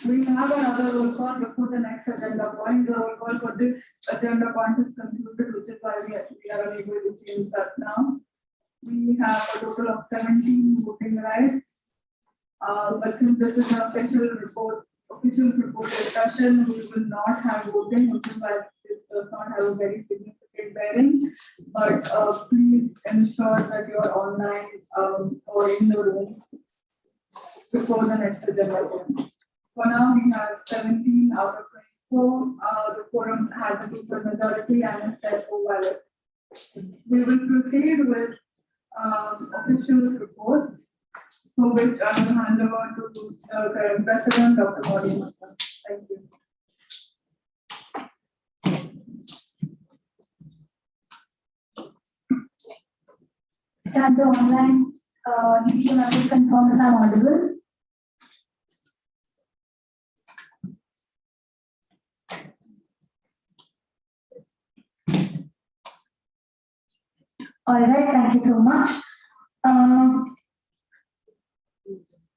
We have another roll call before the next agenda point. The roll call for this agenda point is concluded, which is why we are unable to change that now. We have a total of 17 voting rights. But since this is an official report discussion, we will not have voting, which is why this does not have a very significant bearing. But please ensure that you are online or in the room before the next agenda point. For now, we have 17 out of 24. The quorum has a super majority and is therefore valid. We will proceed with official report, for which I will hand over to the current president, Dr. Maureen. Thank you. Can the online DPO members confirm that I'm audible? All right, thank you so much.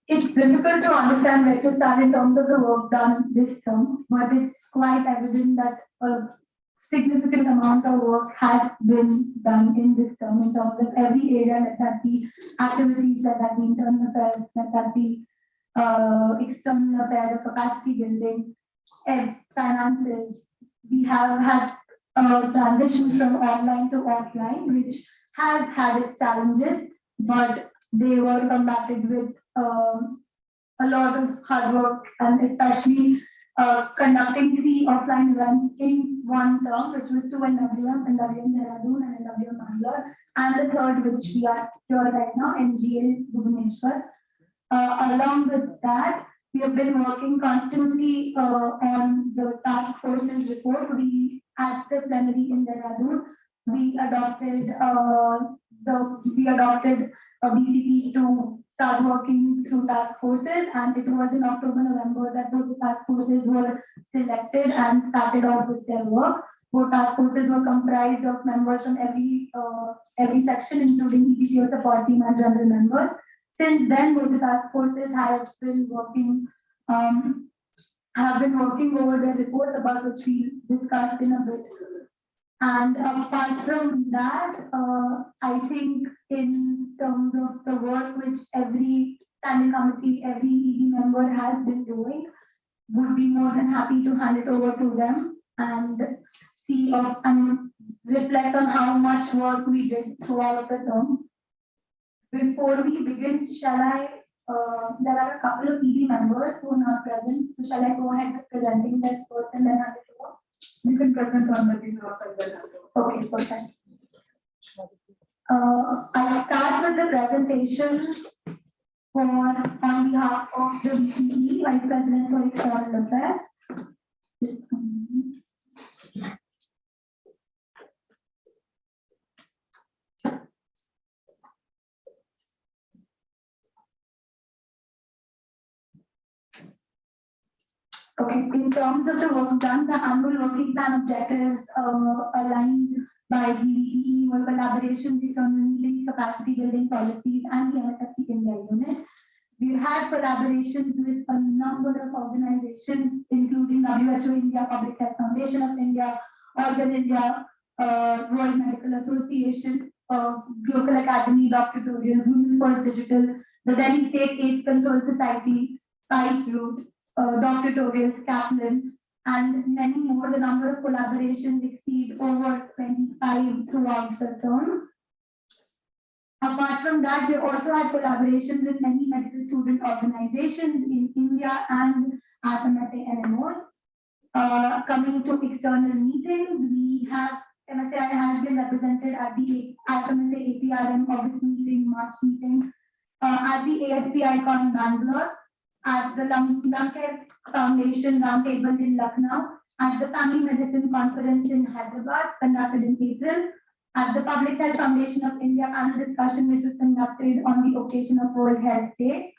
It's difficult to understand where to start in terms of the work done this term, but it's quite evident that a significant amount of work has been done in this term in terms of every area, let that be activities, let that be internal affairs, let that be external affairs, capacity building, finances. We have had transitions from online to offline, which has had its challenges, but they were combated with a lot of hard work, and especially conducting 3 offline events in one term, which was 2 in WM, Dehradun, and WM Bangalore, and the third, which we are here right now, NGA Bhubaneswar. Along with that, we have been working constantly on the task forces report. We at the plenary in Dehradun, we adopted a BCP to start working through task forces, and it was in October, November that both the task forces were selected and started off with their work. Both task forces were comprised of members from every section, including EPCO support team and general members. Since then, both the task forces have been working over their reports, about which we discussed in a bit. And apart from that, I think in terms of the work which every standing committee, every ED member has been doing, would be more than happy to hand it over to them and see and reflect on how much work we did throughout the term. Before we begin, there are a couple of ED members who are not present, so shall I go ahead with presenting this first and then hand it over? You can present on the behalf and then hand over. Okay, perfect. I'll start with the presentation on behalf of the VPE, Vice President for External Affairs. Okay, in terms of the work done, the annual working plan objectives aligned by the VPE were collaboration, external meetings, capacity building policies, and the MSAI NGA unit. We've had collaborations with a number of organizations, including WHO India, Public Health Foundation of India, Organ India, World Medical Association, Global Academy, Doctoratorials, Women First Digital, the Delhi State AIDS Control Society, Spice Route, Doctoratorials, Kaplan, and many more. The number of collaborations exceed over 25 throughout the term. Apart from that, we also had collaborations with many medical student organizations in India and at MSAI NMOs. Coming to external meetings, we have MSAI has been represented at the MSAI APRM August meeting, March meeting, at the ASP Icon Bangalore, at the Lung Care Foundation Roundtable in Lucknow, at the Family Medicine Conference in Hyderabad, conducted in April, at the Public Health Foundation of India panel discussion, which was conducted on the occasion of World Health Day.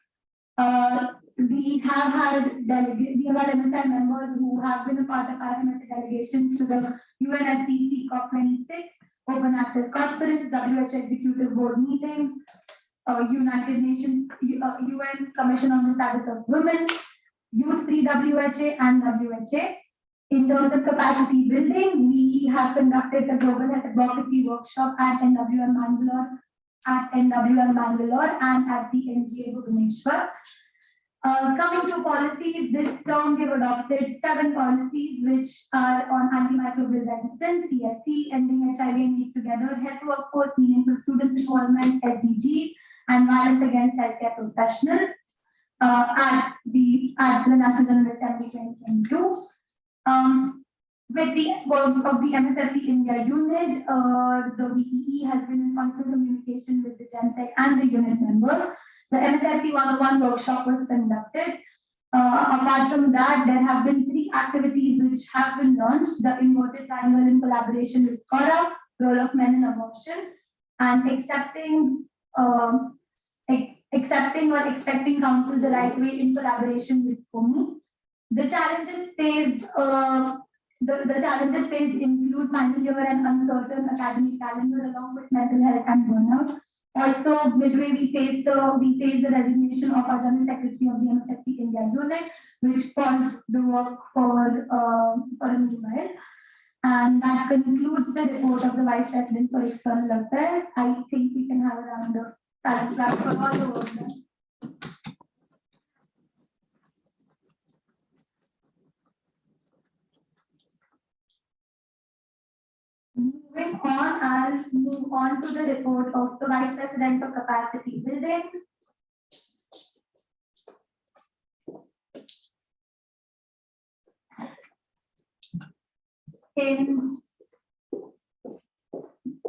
We have had MSAI members who have been a part of our MSAI delegations to the UNFCCC COP26, Open Access Conference, WHO Executive Board meeting, United Nations, UN Commission on the Status of Women. youth pre-WHA and WHA. In terms of capacity building, we have conducted a global health advocacy workshop at NWM Bangalore and at the NGA Bhubaneswar. Coming to policies, this term we have adopted 7 policies which are on antimicrobial resistance, CSC, ending HIV and AIDS together, health workforce, meaningful students involvement, SDGs, and violence against healthcare professionals at the National General Assembly 2022. With the work of the MSAI NGA unit, the VPE has been in constant communication with the GenSec and the unit members. The MSAI 101 workshop was conducted. Apart from that, there have been 3 activities which have been launched: the inverted triangle in collaboration with SCORA, role of men in abortion, and accepting or expecting counsel the right way in collaboration with SCOMI. The challenges faced include final year and uncertain academic calendar, along with mental health and burnout. Also, midway we faced the resignation of our General Secretary of the MSAI India unit, which paused the work for a meanwhile. And that concludes the report of the Vice President for External Affairs. I think we can have a round of silent clap for all the work done. Moving on, I'll move on to the report of the Vice President for Capacity Building.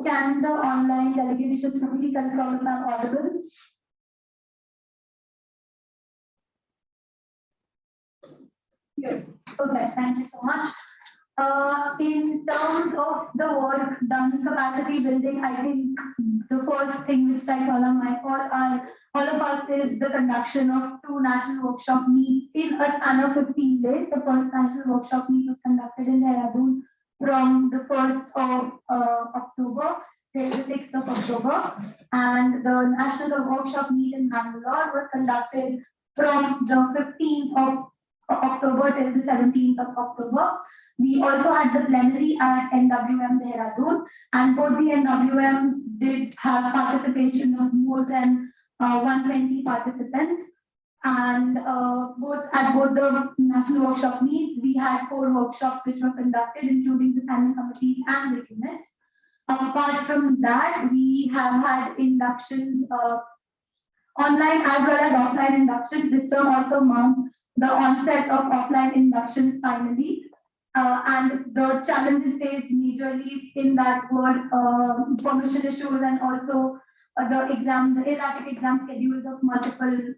Can the online delegates just quickly confirm if I'm audible? Yes. Okay, thank you so much. In terms of the work done in capacity building, I think the first thing which strikes all of us is the conduction of 2 national workshop meets in a span of 15 days. The first national workshop meet was conducted in Dehradun from the 1st of October till the 6th of October, and the national workshop meet in Bangalore was conducted from the 15th of October till the 17th of October. We also had the plenary at NWM Dehradun, and both the NWMs did have participation of more than 120 participants. And both the national workshop meets, we had 4 workshops which were conducted, including the standing committees and the units. Apart from that, we have had inductions online as well as offline inductions. This term also marked the onset of offline inductions finally. And the challenges faced majorly in that were permission issues and also the erratic exam schedules of multiple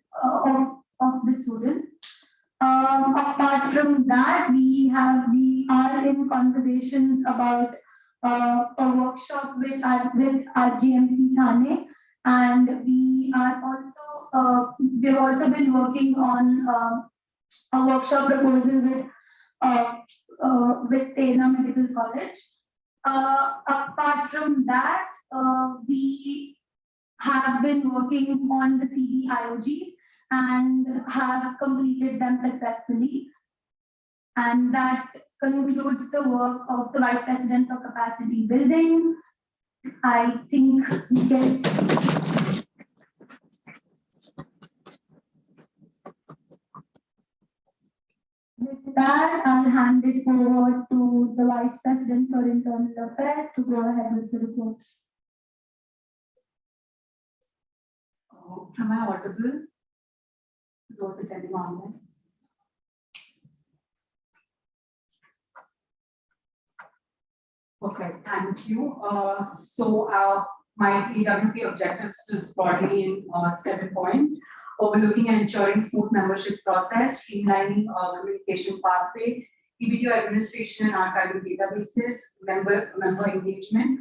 of the students. Apart from that, we are in conversations about a workshop with RGMC Thane, and we've also been working on a workshop proposal with Tena Medical College. Apart from that, we have been working on the CDIOGs and have completed them successfully. And that concludes the work of the Vice President for Capacity Building. I think we can. With that, I'll hand it over to the Vice President for Internal Affairs to go ahead with the report. Am I audible? Those attending online. Okay, thank you. My PWP objectives is broadly in 7 points. Overlooking and ensuring smooth membership process, streamlining communication pathway, EBTO administration and archiving databases, member engagement,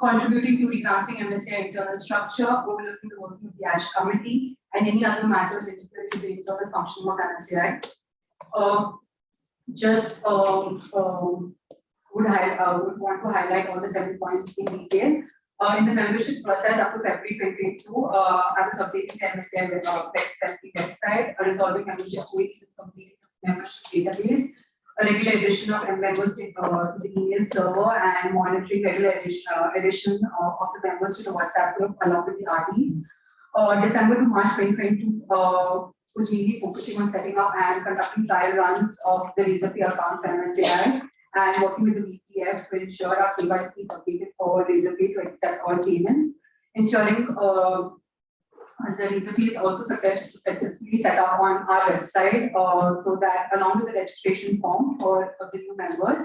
contributing to revamping MSAI internal structure, overlooking the working of the ASH committee, and any other matters integral to the internal functioning of MSAI. Would want to highlight all the 7 points in detail. In the membership process up to February 2022, I was updating the MSAI website, resolving membership queries and completing the membership database, a regular addition of members to the email server, and monitoring regular addition of the members to the WhatsApp group along with the RDs. December to March 2022 was really focusing on setting up and conducting trial runs of the Razorpay account for MSAI and working with the VPF to ensure our KYC is updated for Razorpay to accept all payments, ensuring the Razorpay is also successfully set up on our website so that along with the registration form for the new members,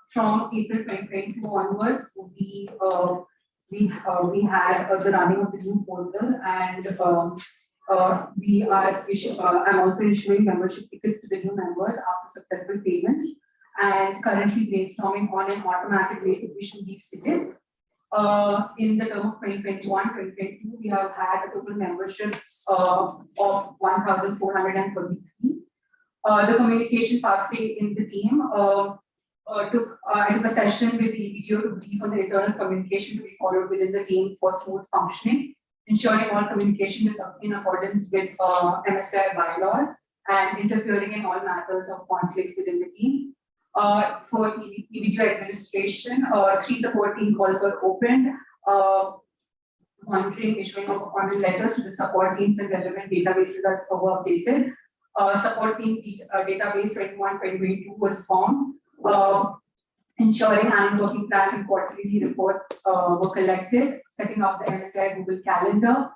from April 2022 onwards, we had the running of the new portal, and I'm also issuing membership tickets to the new members after successful payments, and currently brainstorming on an automatic way to issue these tickets. In the term of 2021-2022, we have had a total memberships of 1,433. The communication pathway in the team I took a session with the EBDO to brief on the internal communication to be followed within the team for smooth functioning, ensuring all communication is in accordance with MSAI bylaws and interfering in all matters of conflicts within the team. For EBDO administration, 3 support team calls were opened, monitoring issuing of appointment letters to the support teams and relevant databases are updated. Support team database 21-2022 was formed. Ensuring annual working plans and quarterly reports were collected, setting up the MSAI Google Calendar.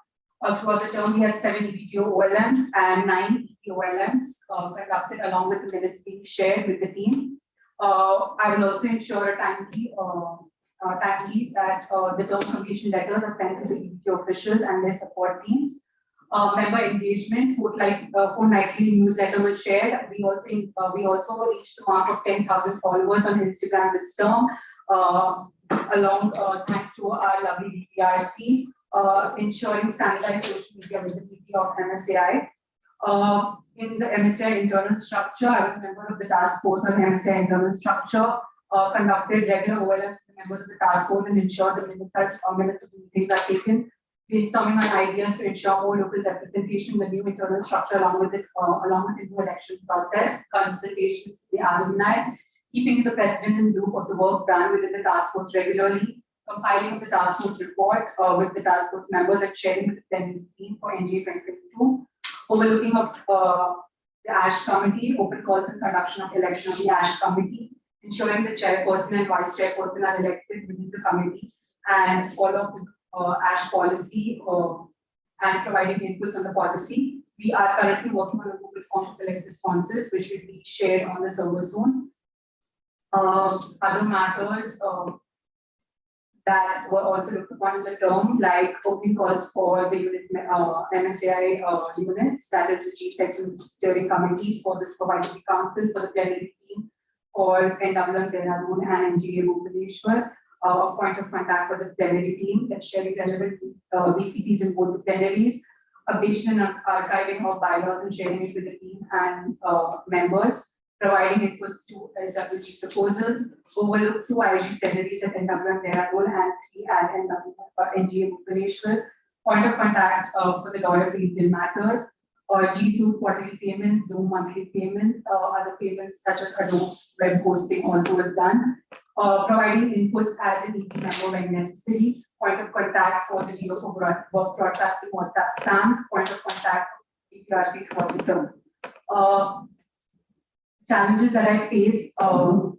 Throughout the term, we had 7 EBDO OLMs and 9 OLMs conducted along with the minutes being shared with the team. I will also ensure a timely that the term completion letters are sent to the EBDO officials and their support teams. Member engagement, fortnightly newsletter was shared. We also reached the mark of 10,000 followers on Instagram this term, thanks to our lovely DPRC, ensuring standardized social media visibility of MSAI. In the MSAI internal structure, I was a member of the task force on MSAI internal structure, conducted regular OLMs with the members of the task force and ensured the minutes of the meetings are taken. Brainstorming on ideas to ensure more local representation in the new internal structure along with the new election process, consultations with the alumni, keeping the president in loop of the work done within the task force regularly, compiling the task force report with the task force members and sharing with the plenary team for NGA 2022, overlooking of the ASH committee, open calls and conduction of election of the ASH committee, ensuring the chairperson and vice chairperson are elected within the committee, and follow up with ASH policy and providing inputs on the policy. We are currently working on a Google form to collect responses, which will be shared on the server soon. Other matters that were also looked upon in the term, like opening calls for the unit MSAI units, that is the G-section steering committees for the supervisory council, for the plenary team, for NWM Dehradun and NGA Bhubaneswar. Point of contact for the plenary team, that's sharing relevant VCPs in both the plenaries, updation and archiving of bylaws and sharing it with the team and members, providing inputs to SWG proposals, overlook 2 IG plenaries at NWM Dehradun and 3 at NGA Bhubaneswar, point of contact for the lawyer for legal matters, G-Zoom quarterly payments, Zoom monthly payments, other payments such as Adobe web hosting also was done. Providing inputs as an EP member when necessary, point of contact for the video for broadcasting WhatsApp stamps, point of contact DPRC for the term. Challenges that I faced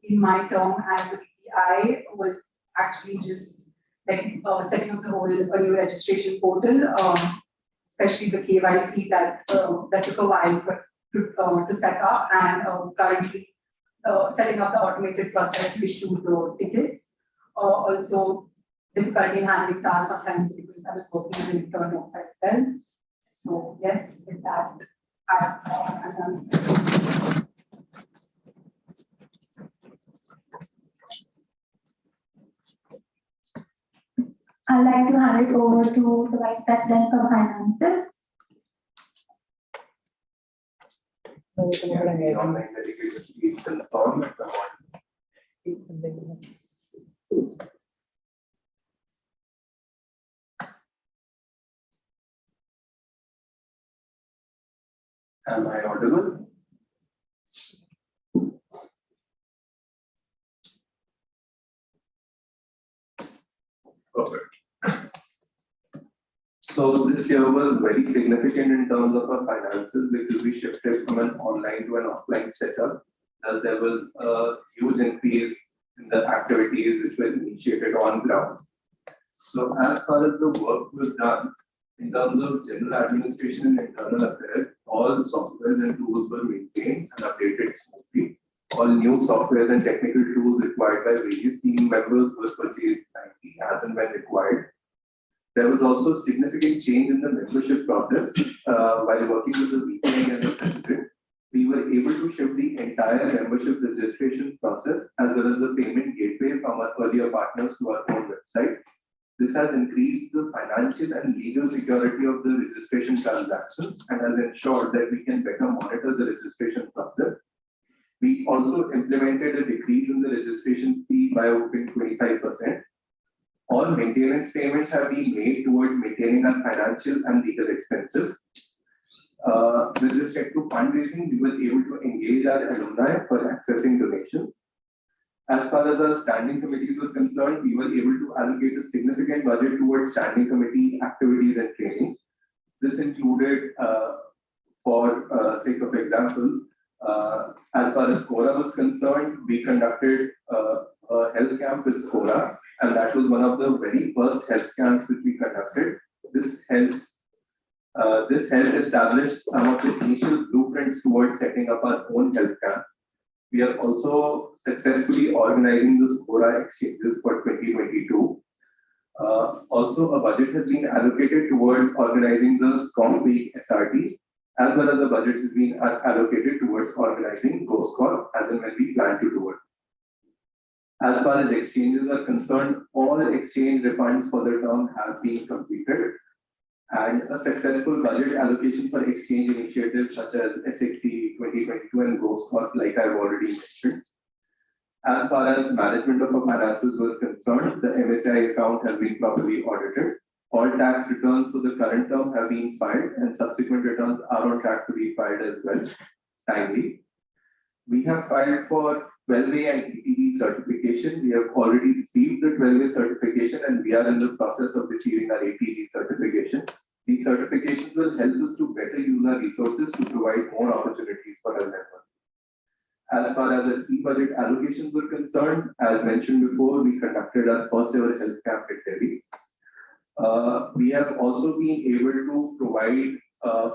in my term as a BPI was actually just like setting up the whole new registration portal, especially the KYC that took a while to set up, and currently setting up the automated process to issue the tickets. Also, difficulty in handling tasks sometimes because I was working as an intern as well. So yes, with that, I'm done. I'd like to hand it over to the Vice President for Finances. Am I audible? Perfect. So this year was very significant in terms of our finances because we shifted from an online to an offline setup. As there was a huge increase in the activities which were initiated on ground. So as far as the work was done, in terms of general administration and internal affairs, all the softwares and tools were maintained and updated smoothly. All new software and technical tools required by various team members were purchased timely as and when required. There was also significant change in the membership process. While working with the VP and the president, we were able to shift the entire membership registration process as well as the payment gateway from our earlier partners to our own website. This has increased the financial and legal security of the registration transactions and has ensured that we can better monitor the registration process. We also implemented a decrease in the registration fee by over 25%. All maintenance payments have been made towards maintaining our financial and legal expenses. With respect to fundraising, we were able to engage our alumni for accessing donations. As far as our standing committees were concerned, we were able to allocate a significant budget towards standing committee activities and trainings. This included, for sake of example, as far as SCORA was concerned, we conducted a health camp with SCORA, and that was one of the very first health camps which we conducted. This helped establish some of the initial blueprints towards setting up our own health camps. We are also successfully organizing the SCORA exchanges for 2022. Also, a budget has been allocated towards organizing the SCOM Week SRT, as well as a budget has been allocated towards organizing GoScore as and when we plan to do it. As far as exchanges are concerned, all exchange refunds for the term have been completed, and a successful budget allocation for exchange initiatives such as SXC 2022 and GoScore, like I've already mentioned. As far as management of our finances were concerned, the MSAI account has been properly audited. All tax returns for the current term have been filed, and subsequent returns are on track to be filed as well, timely. We have filed for 12A and ETD certification. We have already received the 12A certification, and we are in the process of receiving our ATG certification. These certifications will help us to better use our resources to provide more opportunities for our members. As far as our key budget allocations were concerned, as mentioned before, we conducted our first ever health camp in Delhi. We have also been able to provide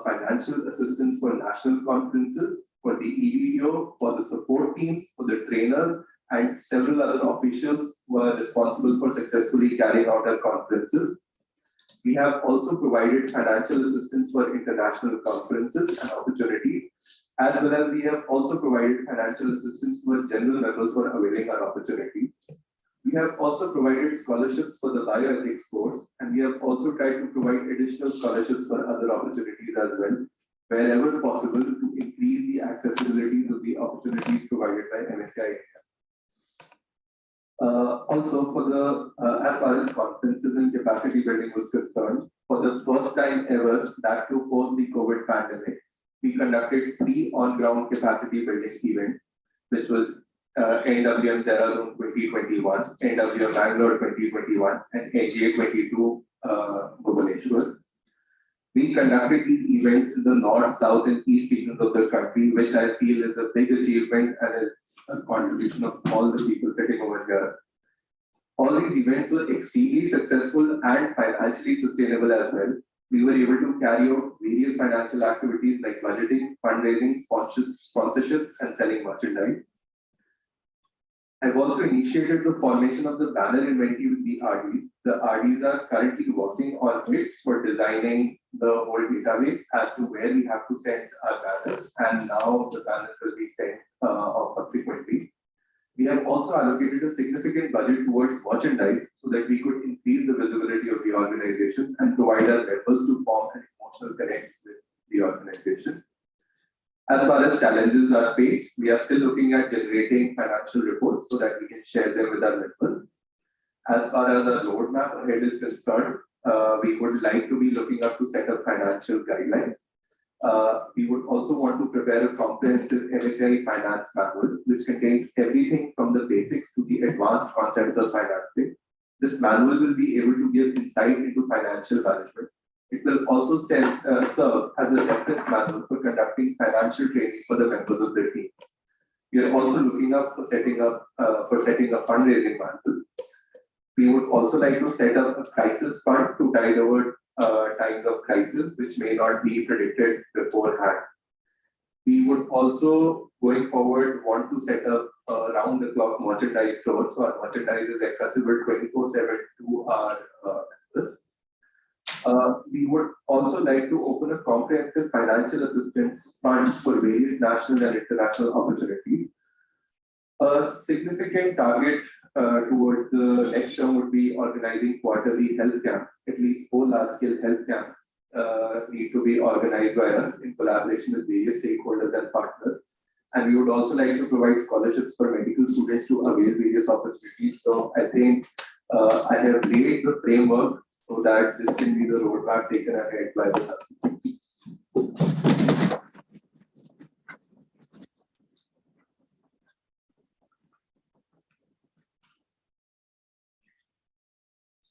financial assistance for national conferences, for the EVDO, for the support teams, for the trainers, and several other officials who are responsible for successfully carrying out our conferences. We have also provided financial assistance for international conferences and opportunities, as well as we have also provided financial assistance to our general members for availing our opportunities. We have also provided scholarships for the bioethics course, and we have also tried to provide additional scholarships for other opportunities as well, wherever possible, to increase the accessibility to the opportunities provided by MSAI NGA. Also, for the as far as conferences and capacity building was concerned, for the first time ever, that to post the COVID pandemic, we conducted 3 on-ground capacity building events, which was NWM Dehradun 2021, NWM Bangalore 2021, and NGA 22 Bhubaneswar. We conducted these events in the north, south, and east regions of the country, which I feel is a big achievement, and it's a contribution of all the people sitting over here. All these events were extremely successful and financially sustainable as well. We were able to carry out various financial activities like budgeting, fundraising, sponsorships, and selling merchandise. I've also initiated the formation of the banner inventory with the RDs. The RDs are currently working on it for designing the whole database as to where we have to send our banners, and now the banners will be sent subsequently. We have also allocated a significant budget towards merchandise so that we could increase the visibility of the organization and provide our members to form an emotional connect with the organization. As far as challenges are faced, we are still looking at generating financial reports so that we can share them with our members. As far as our roadmap ahead is concerned, we would like to be looking up to set up financial guidelines. We would also want to prepare a comprehensive MSAI finance manual, which contains everything from the basics to the advanced concepts of financing. This manual will be able to give insight into financial management. It will also serve as a reference manual for conducting financial training for the members of the team. We are also looking up for setting a fundraising manual. We would also like to set up a crisis fund to tide over times of crisis, which may not be predicted beforehand. We would also, going forward, want to set up round-the-clock merchandise stores, so our merchandise is accessible 24/7 to our members. We would also like to open a comprehensive financial assistance fund for various national and international opportunities. A significant target towards the next term would be organizing quarterly health camps. At least 4 large-scale health camps need to be organized by us in collaboration with various stakeholders and partners. And we would also like to provide scholarships for medical students to avail various opportunities. So I think I have laid the framework so that this can be the roadmap taken ahead by the subsidiaries.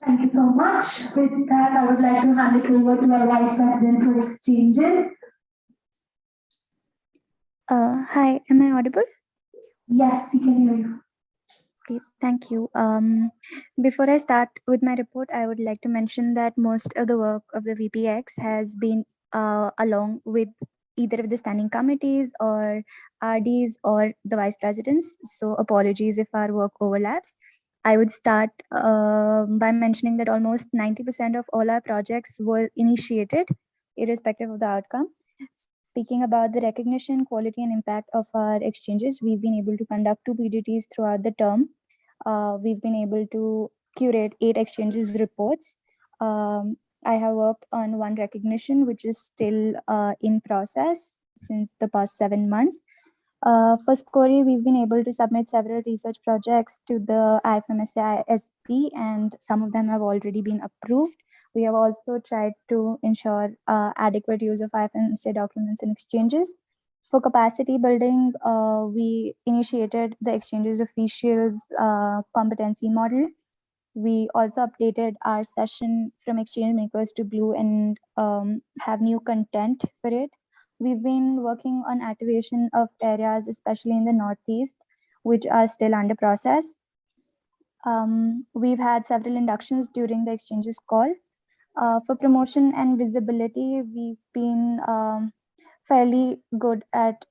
Thank you so much. With that, I would like to hand it over to our Vice President for Exchanges. Hi, am I audible? Yes, we can hear you. Okay, thank you. Before I start with my report, I would like to mention that most of the work of the VPX has been along with either of the standing committees or RDs or the vice presidents. So apologies if our work overlaps. I would start by mentioning that almost 90% of all our projects were initiated, irrespective of the outcome. Speaking about the recognition, quality, and impact of our exchanges, we've been able to conduct 2 PDTs throughout the term. We've been able to curate 8 exchanges reports. I have worked on 1 recognition, which is still in process since the past 7 months. For SCORI, we've been able to submit several research projects to the IFMSAI SP, and some of them have already been approved. We have also tried to ensure adequate use of IFMSA documents and exchanges. For capacity building, we initiated the exchanges officials competency model. We also updated our session from exchange makers to Blue and have new content for it. We've been working on activation of areas, especially in the Northeast, which are still under process. We've had several inductions during the exchanges call. For promotion and visibility, we've been fairly good at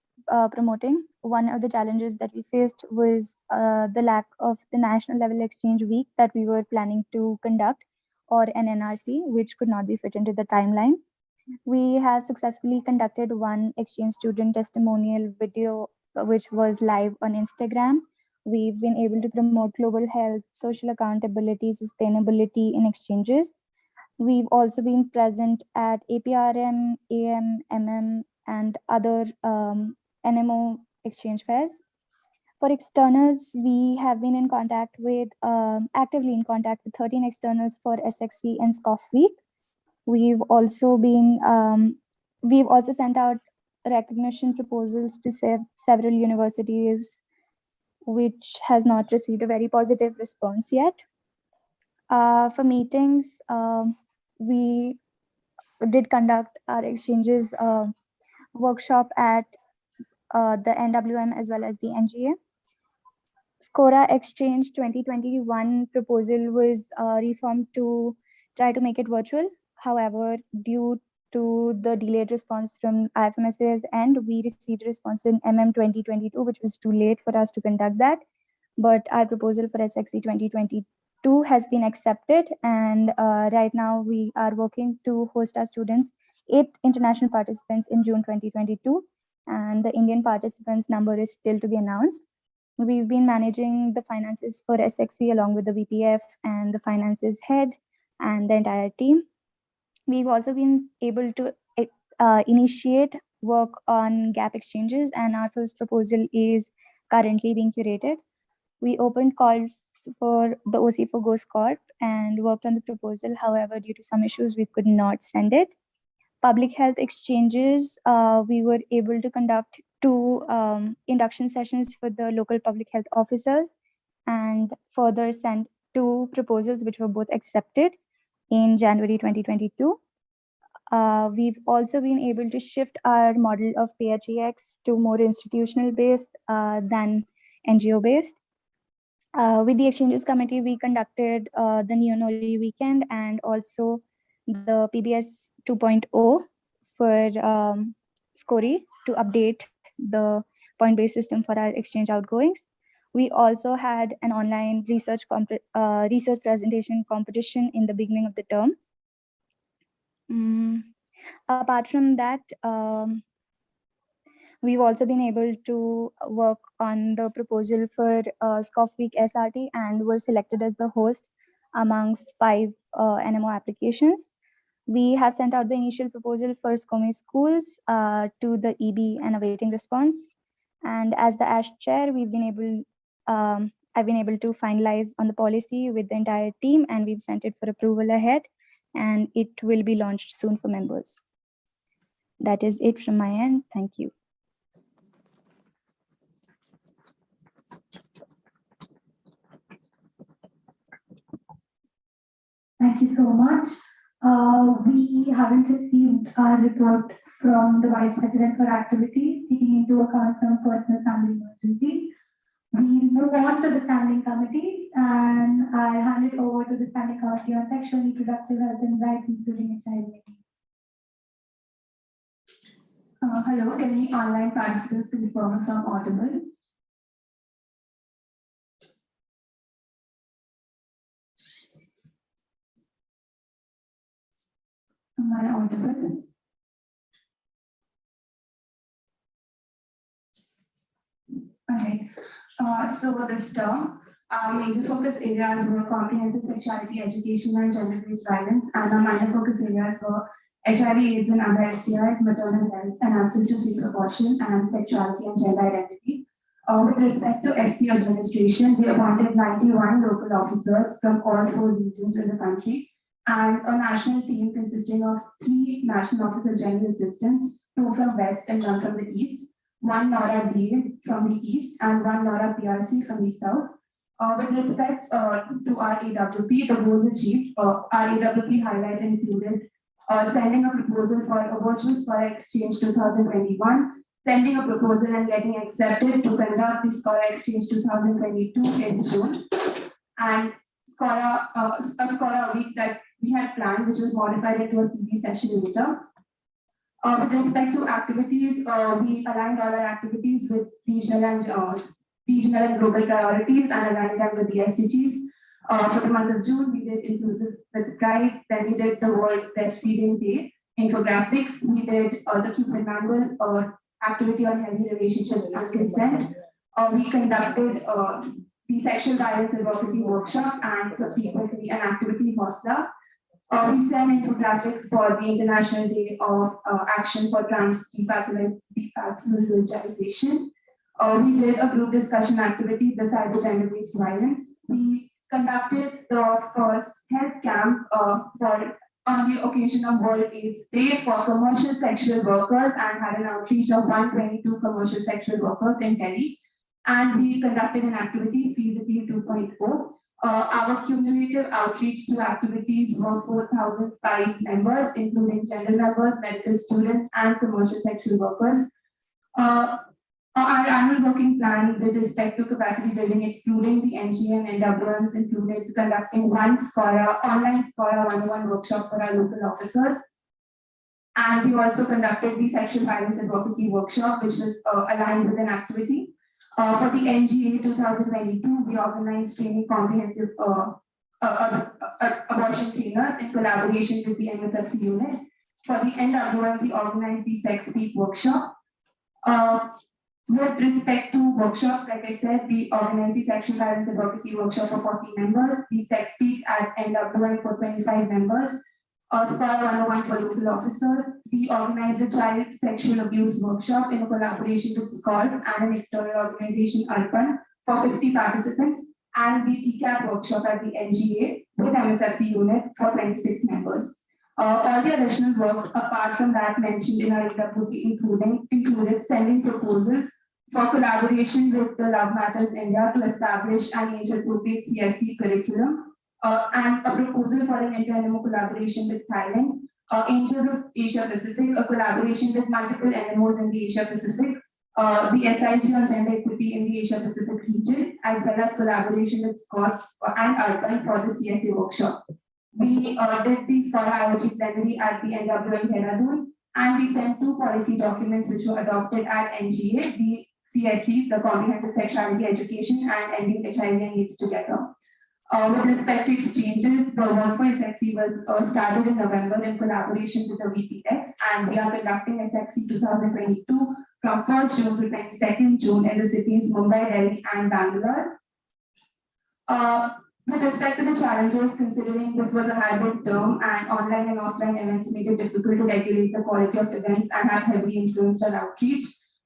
promoting. One of the challenges that we faced was the lack of the national level exchange week that we were planning to conduct, or an NRC, which could not be fit into the timeline. We have successfully conducted 1 exchange student testimonial video, which was live on Instagram. We've been able to promote global health, social accountability, sustainability in exchanges. We've also been present at APRM, AM, MM, and other NMO exchange fairs. For externals, we have been in contact with, actively in contact with 13 externals for SXC and SCOF Week. We've also sent out recognition proposals to several universities, which has not received a very positive response yet. For meetings, we did conduct our exchanges workshop at the NWM as well as the NGA. SCORA Exchange 2021 proposal was reformed to try to make it virtual. However, due to the delayed response from IFMSA's end, we received a response in MM 2022, which was too late for us to conduct that. But our proposal for SXC 2022 has been accepted, and right now we are working to host our students, 8 international participants in June 2022, and the Indian participants number is still to be announced. We've been managing the finances for SXC along with the VPF and the finances head and the entire team. We've also been able to initiate work on gap exchanges, and our first proposal is currently being curated. We opened calls for the OC for Go Scott and worked on the proposal. However, due to some issues, we could not send it. Public health exchanges, we were able to conduct 2 induction sessions for the local public health officers and further send two proposals which were both accepted in January 2022. We've also been able to shift our model of PHEX to more institutional based than NGO based. With the Exchanges Committee, we conducted the Neo-Nori weekend and also the PBS 2.0 for SCORI to update the point-based system for our exchange outgoings. We also had an online research presentation competition in the beginning of the term. Apart from that, we've also been able to work on the proposal for SCOF Week SRT and were selected as the host amongst 5 NMO applications. We have sent out the initial proposal for SCOME schools to the EB and awaiting response. And as the ASH chair, I've been able to finalize on the policy with the entire team, and we've sent it for approval ahead, and it will be launched soon for members. That is it from my end. Thank you. Thank you so much. We haven't received a report from the Vice President for Activities, taking into account some personal family emergencies. We move on to the standing committees, and I hand it over to the standing committee on sexual and reproductive health and rights, including HIV. Hello, can the online participants confirm if I'm audible? Am I audible? All right. So this term, our major focus areas were comprehensive sexuality education and gender-based violence, and our minor focus areas were HIV, AIDS, and other STIs, maternal health, and access to safe abortion, and sexuality and gender identity. With respect to SC administration, we appointed 91 local officers from all 4 regions in the country, and a national team consisting of 3 national officer general assistants, 2 from West and 1 from the East, 1 NORA DA from the East, and 1 NORA PRC from the South. With respect to our AWP, the goals achieved, our AWP highlight included sending a proposal for a virtual Scholar Exchange 2021, sending a proposal and getting accepted to conduct the Scholar Exchange 2022 in June, and a Scholar Week that we had planned, which was modified into a CB session later. With respect to activities, we aligned all our activities with regional and global priorities and aligned them with the SDGs. For the month of June, we did Inclusive with Pride, then we did the World Breastfeeding Day infographics, we did the Cupid Manual activity on healthy relationships and consent. We conducted the Sexual Violence Advocacy Workshop and subsequently an activity in Hosla. We sent infographics for the International Day of Action for Trans Depathologization. We did a group discussion activity, the cyber gender-based violence. We conducted the first health camp on the occasion of World AIDS Day for commercial sexual workers and had an outreach of 122 commercial sexual workers in Delhi. And we conducted an activity, Feed the Field 2.0. Our cumulative outreach to activities were 4,005 members, including general members, medical students, and commercial sexual workers. Our annual working plan with respect to capacity building, excluding the NGA and NWMs, included conducting one online Scholar 101 workshop for our local officers. And we also conducted the Sexual Violence Advocacy Workshop, which was aligned with an activity. For the NGA 2022, we organized training comprehensive abortion trainers in collaboration with the MSFC unit. For the NWM, we organized the Sex Speak workshop. With respect to workshops, like I said, we organized the Sexual Violence Advocacy Workshop for 40 members, the Sex Speak at NWM for 25 members, Scholar 101 for local officers. We organized a Child Sexual Abuse Workshop in a collaboration with SCORP and an external organization, ARPAN, for 50 participants, and the TCAP workshop at the NGA with MSFC unit for 26 members. All the additional works, apart from that mentioned in our AWP, included sending proposals for collaboration with the Love Matters India to establish an age-appropriate CSC curriculum, and a proposal for an inter-NMO collaboration with Thailand, Angels of Asia Pacific, a collaboration with multiple NMOs in the Asia Pacific, the SIG on gender equity in the Asia Pacific region, as well as collaboration with Scott and Urban for the CSA workshop. We did the Scholar IoT plenary at the NWM Dehradun, and we sent 2 policy documents which were adopted at NGA, the CSC, the Comprehensive Sexuality Education, and Ending HIV and AIDS Together. With respect to exchanges, the work for SXC was started in November in collaboration with the VPX, and we are conducting SXC 2022 from 1st June to 22nd June in the cities Mumbai, Delhi, and Bangalore. With respect to the challenges, considering this was a hybrid term and online and offline events made it difficult to regulate the quality of events and have heavily influenced our outreach.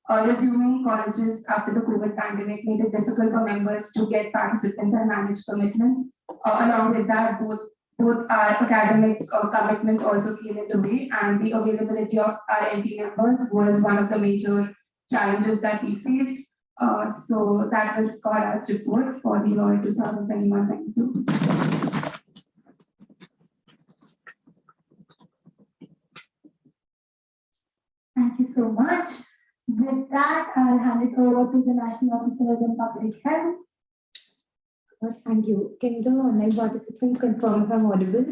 Resuming colleges after the COVID pandemic made it difficult for members to get participants and manage commitments. Along with that, both our academic commitments also came in the way, and the availability of our MT members was one of the major challenges that we faced. So that was Cora's report for the year 2021-22. Thank you so much. With that, I'll hand it over to the National Officers in Public Health. Thank you. Can the online participants confirm if I'm audible?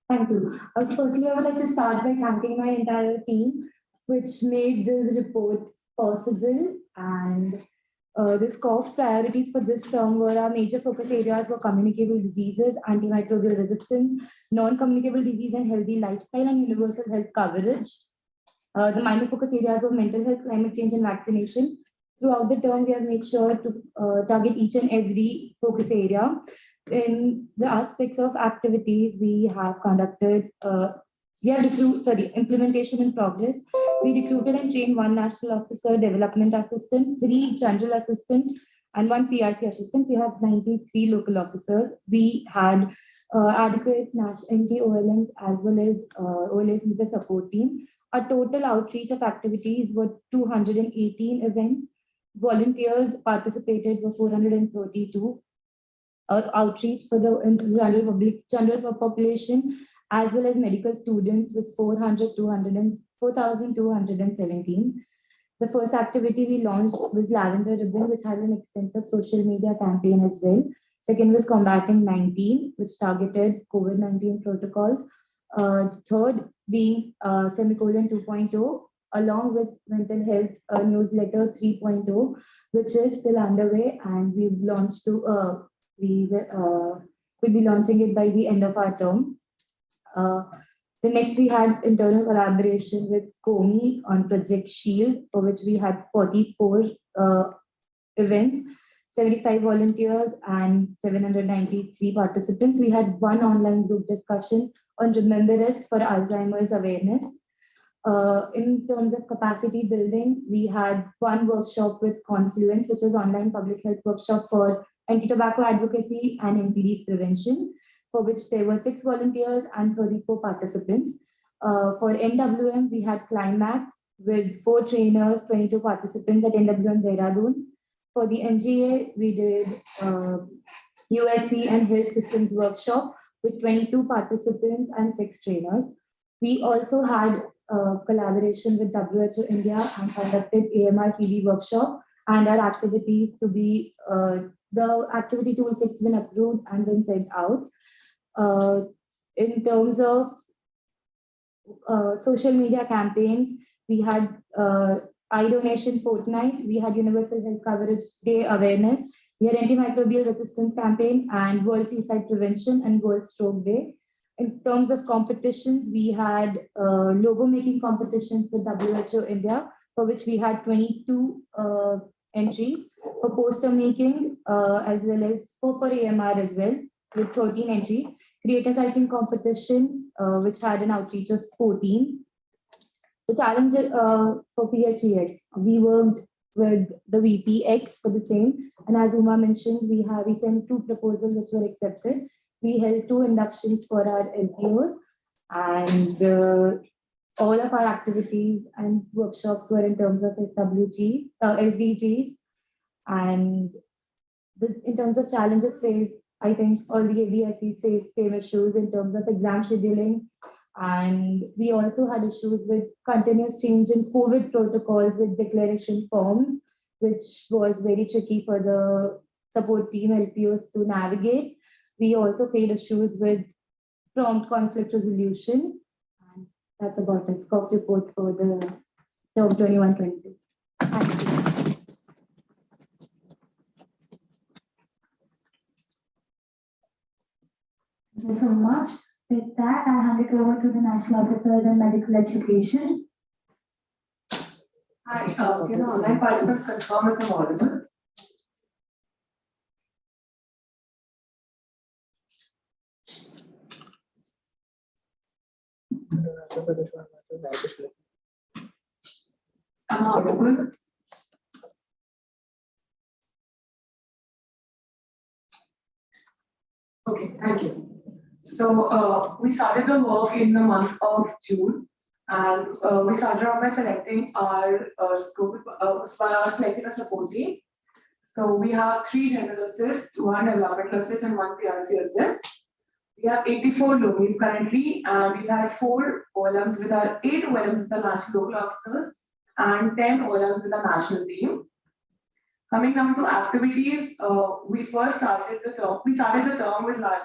Thank you. Firstly, I would like to start by thanking my entire team, which made this report possible. And the SCOF priorities for this term were our major focus areas were communicable diseases, antimicrobial resistance, non-communicable disease and healthy lifestyle, and universal health coverage. The minor focus areas were mental health, climate change, and vaccination. Throughout the term, we have made sure to target each and every focus area. In the aspects of activities, we have conducted implementation in progress. We recruited and trained 1 national officer, development assistant, 3 general assistant, and 1 PRC assistant. We have 93 local officers. We had adequate NT OLMs as well as OLS with the support team. Our total outreach of activities were 218 events. Volunteers participated were 432. Outreach for the general population as well as medical students was 4,217. The first activity we launched was Lavender Ribbon, which had an extensive social media campaign as well. Second was Combating 19, which targeted COVID-19 protocols. Third being Semicolon 2.0, along with Mental Health Newsletter 3.0, which is still underway, and we've launched we'll be launching it by the end of our term. The next we had internal collaboration with SCOMI on Project Shield, for which we had 44 events, 75 volunteers, and 793 participants. We had 1 online group discussion on Remember Us for Alzheimer's awareness. In terms of capacity building, we had 1 workshop with Confluence, which was online public health workshop for anti-tobacco advocacy and NCDs prevention, for which there were 6 volunteers and 34 participants. For NWM, we had Climax with 4 trainers, 22 participants at NWM Dehradun. For the NGA, we did UHC and Health Systems Workshop with 22 participants and 6 trainers. We also had collaboration with WHO India and conducted AMR-CD workshop, and our activities to be, the activity toolkit's been approved and then sent out. In terms of social media campaigns, we had eye donation fortnight, we had Universal Health Coverage Day awareness, we had antimicrobial resistance campaign and World Suicide Prevention and World Stroke Day. In terms of competitions, we had logo making competitions with WHO India, for which we had 22 entries, for poster making as well as for AMR as well, with 13 entries. Creative writing competition, which had an outreach of 14. The challenge for PHEX, we worked with the VPX for the same, and as Uma mentioned, we sent 2 proposals which were accepted. We held 2 inductions for our LPOs, and all of our activities and workshops were in terms of SDGs, and in terms of challenges faced, I think all the ABSEs face same issues in terms of exam scheduling. And we also had issues with continuous change in COVID protocols with declaration forms, which was very tricky for the support team LPOs to navigate. We also faced issues with prompt conflict resolution. And that's about it. Scope report for the term 21-22. Thank you. Thank you so much. With that, I hand it over to the National Officer in Medical Education. Hi, can online participants confirm if I'm audible? Am I audible? Okay, thank you. So we started the work in the month of June, and we started off by selecting our selecting a support team. So we have 3 general assists, 1 developmental assist, and 1 PRC assist. We have 84 LOMIs currently, and we had 4 OLMs with our 8 OLMs with the national local officers and 10 OLMs with the national team. Coming down to activities, we started the term with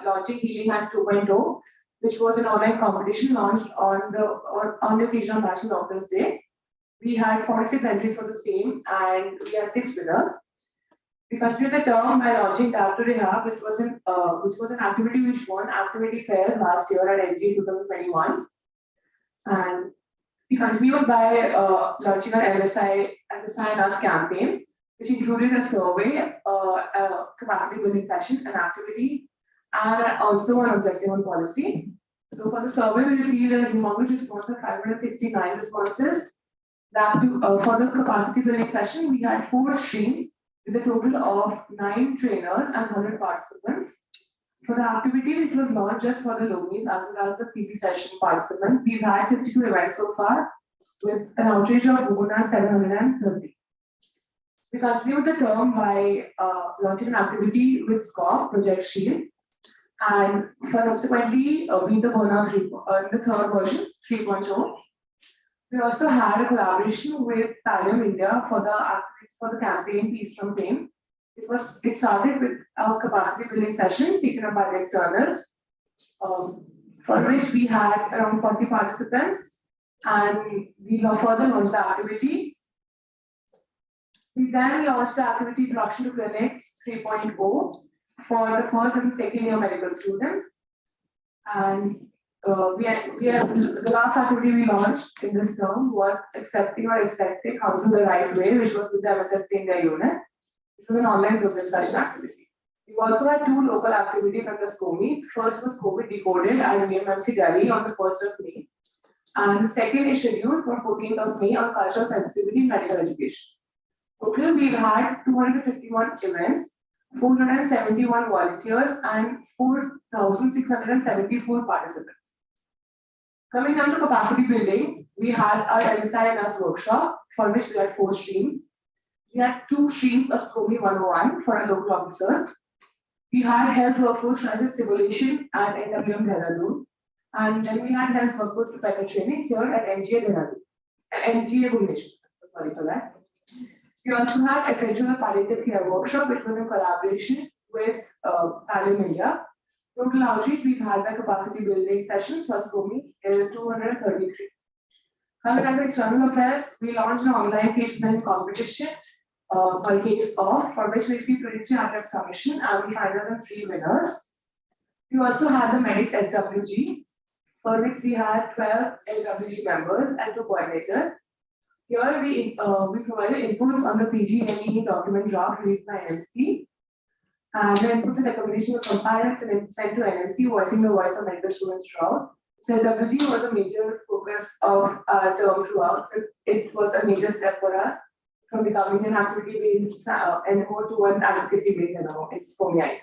launching Healing Hands 2.0, which was an online competition launched on the occasion of National Doctors Day. We had 46 entries for the same, and we had 6 winners. We continued the term by launching Tap to Rehab, which was an activity which won activity fair last year at NGA 2021. And we continued by launching our MSAI NGA campaign, which included a survey, capacity building session, an activity, and also an objective on policy. So for the survey, we received a humongous response of 569 responses. For the capacity building session, we had 4 streams with a total of 9 trainers and 100 participants. For the activity, which was not just for the LOMIs as well as the CP session participants, we've had 52 events so far with an outreach of more than 730. We continued the term by launching an activity with SCOP, Project Shield, and subsequently beat the burnout in the third version, 3.0. We also had a collaboration with Plenary India for the campaign Peace from Pain. It started with our capacity building session taken up by the externals, for which we had around 40 participants, and we further launched the activity. We then launched the activity Introduction to Clinics 3.0 for the first and second year medical students. And the last activity we launched in this term was Accepting or Expecting Housing the Right Way, which was with the MSAI NGA unit. It was an online group discussion activity. We also had 2 local activities under SCOMI. First was COVID Decoded at VMMC Delhi on the 1st of May. And the second is scheduled for 14th of May on cultural sensitivity in medical education. Total, we've had 251 events, 471 volunteers, and 4,674 participants. Coming down to capacity building, we had our MSAI NGA workshop, for which we had 4 streams. We had 2 streams of SCOMI 101 for our local officers. We had health workforce crisis simulation at NWM Dehradun. And then we had health workforce preparedness training here at NGA Dehradun, NGA Bhubaneswar. Sorry for that. We also had essential palliative care workshop, which was in collaboration with Plenary India. Total outreach we've had by capacity building sessions for SCOMI is 233. Coming back to external affairs, we launched an online case building competition called Case Off, for which we received 23 attempt submission, and we finalized 3 winners. We also had the Medics SWG, for which we had 12 SWG members and 2 coordinators. Here we provided inputs on the PGME document draft released by NMC, and the inputs and recommendation of compliance and sent to NMC, voicing the voice of medical students throughout. So WG was a major focus of our term throughout, since it was a major step for us from becoming an activity-based and more towards advocacy-based in SCOMI.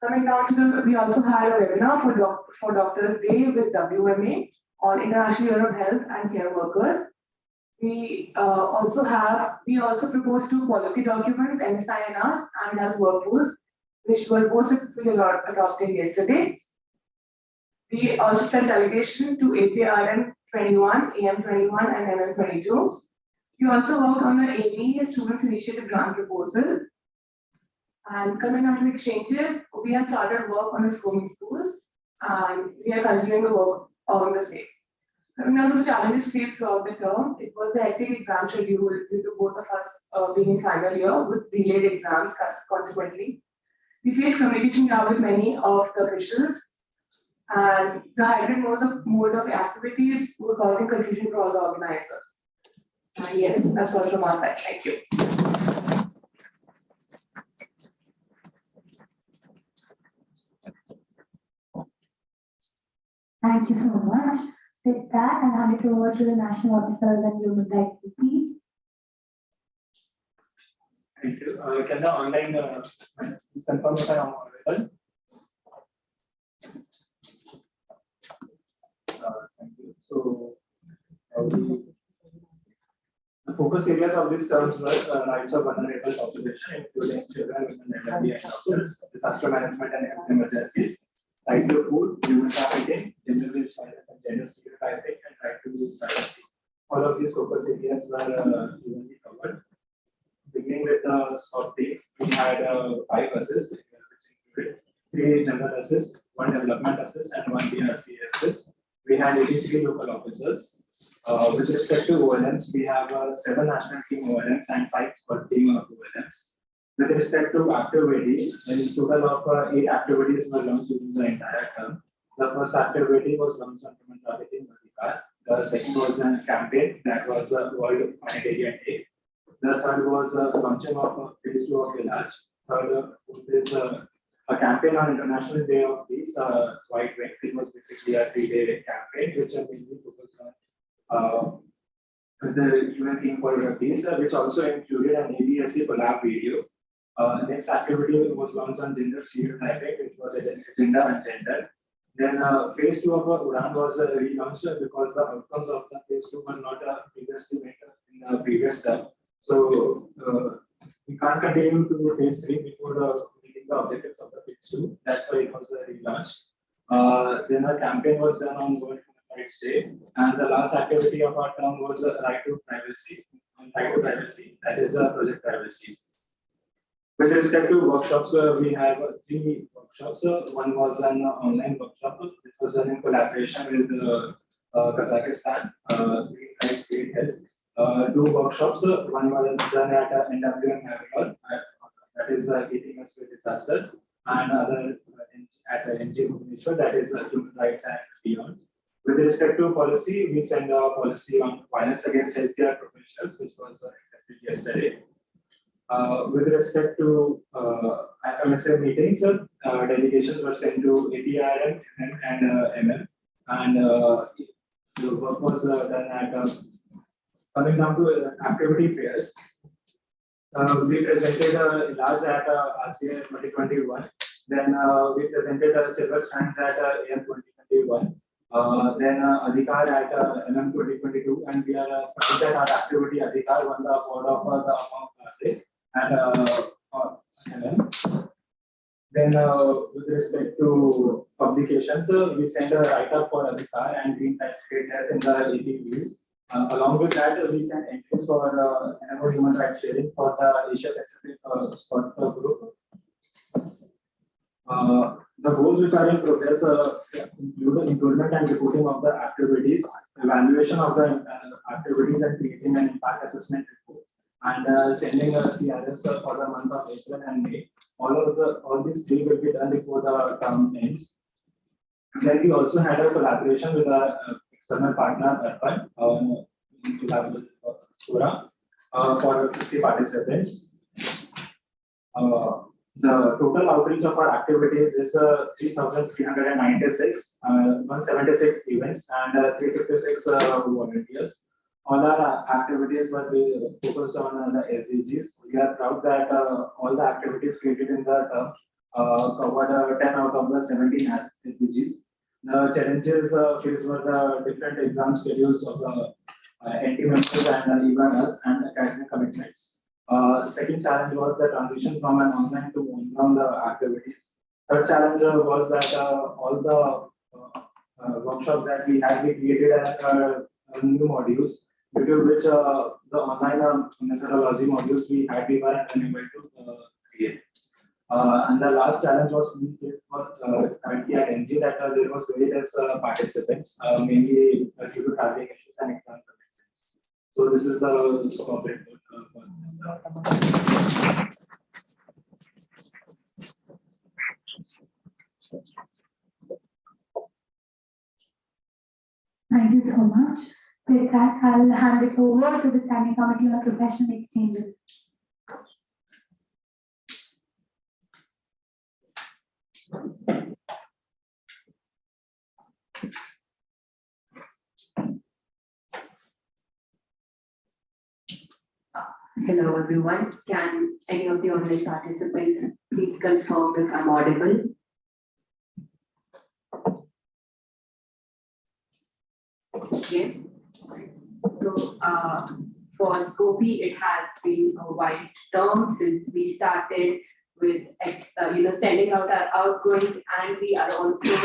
Coming down to we also had a webinar for Doctors Day with WMA on International Year of Health and Care Workers. We also proposed 2 policy documents, MSAI NGA and Health Workforce, which were both successfully adopted yesterday. We also sent delegation to APRM 21, AM 21, and MM 22. We also worked on the ABE Students Initiative Grant Proposal. And coming on to exchanges, we have started work on the SCOME schools, and we are continuing the work on the same. Coming on to the challenges faced throughout the term, it was the hectic exam schedule due to both of us being in final year with delayed exams consequently. We faced communication gap with many of the officials, and the hybrid mode of activities were causing confusion for all the organizers. And yes, that's all from our side. Thank you. Thank you so much. With that, I'll hand it over to the National Officers and Human Rights VPs. Thank you. Can the online please confirm if I am available? Thank you. So, the focus areas of these terms were rights of vulnerable population, including children, women, elderly, and doctors, disaster management and health emergencies, right to food, human trafficking, gender-based violence and gender stereotyping, and right to use privacy. All of these focus areas were evenly covered. Beginning with the soft day, we had 5 assists, which included 3 general assists, 1 development assist, and 1 DRC assist. We had 83 local officers. With respect to OLMs, we have 7 national team OLMs and 5 squad team OLMs. With respect to activities, a total of 8 activities were launched during the entire term. The first activity was launched on human trafficking. The second was a campaign that was World Humanitarian Day. The third was launching of phase 2 of Village. Third is a campaign on International Day of Peace, White Wings. It was basically a 3-day campaign, which mainly focused on the UN theme for peace, which also included an ABSC collab video. Next activity was launched on gender stereotyping, which was agenda and gender. Then phase 2 of Udan was relaunched because the outcomes of the phase 2 were not previously made in the previous term. So we can't continue to phase 3 before meeting the objectives of the phase 2. That's why it was relaunched. Then the campaign was done on World Human Rights Day, and the last activity of our term was right to privacy. That is project privacy. With respect to workshops, we have 3 workshops. One was an online workshop, which was done in collaboration with Kazakhstan, Green Rights, State Health. 2 workshops. One was done at NWM Bangalore, that is keeping us with disasters, and other at NGO Bhubaneswar, that is human rights and beyond. With respect to policy, we sent a policy on violence against healthcare professionals, which was accepted yesterday. With respect to MSA meetings, delegations were sent to APRM and MM, and the work was done at coming down to activity fairs. We presented large at RCA 2021. Then we presented silver strands at AM 2021. Then Adhikar at MM 2022, and we are proud that our activity Adhikar won the award of the Amount and MM. Then with respect to publications, we sent a write-up for Adhikar and Green Rights State Health in the APU. Along with that, we sent entries for human rights sharing for the Asia Pacific Spot group. The goals which are in progress include improvement and reporting of the activities, evaluation of the activities, and creating an impact assessment report, and sending a CRS for the month of April and May. All these 3 will be done before the term ends. Then we also had a collaboration with our external partner Arpan Sura for 50 participants. The total outreach of our activities is 3,396, 176 events, and 356 volunteers. All our activities were focused on the SDGs. We are proud that all the activities created in the term covered 10 out of the 17 SDGs. The challenges faced were the different exam schedules of the NT members and even us and academic commitments. Second challenge was the transition from an online to on-ground activities. Third challenge was that all the workshops that we had, we created new modules, due to which the online methodology modules we were unable to create. And the last challenge was we faced for currently at NG that there was very less participants, mainly due to traveling issues and exam commitments. So this is the scope of it. Thank you so much. With that, I'll hand it over to the Standing Committee on Professional Exchanges. Hello everyone, can any of the online participants please confirm if I'm audible? Okay, so for Scopy, it has been a wide term since we started with sending out our outgoing, and we are also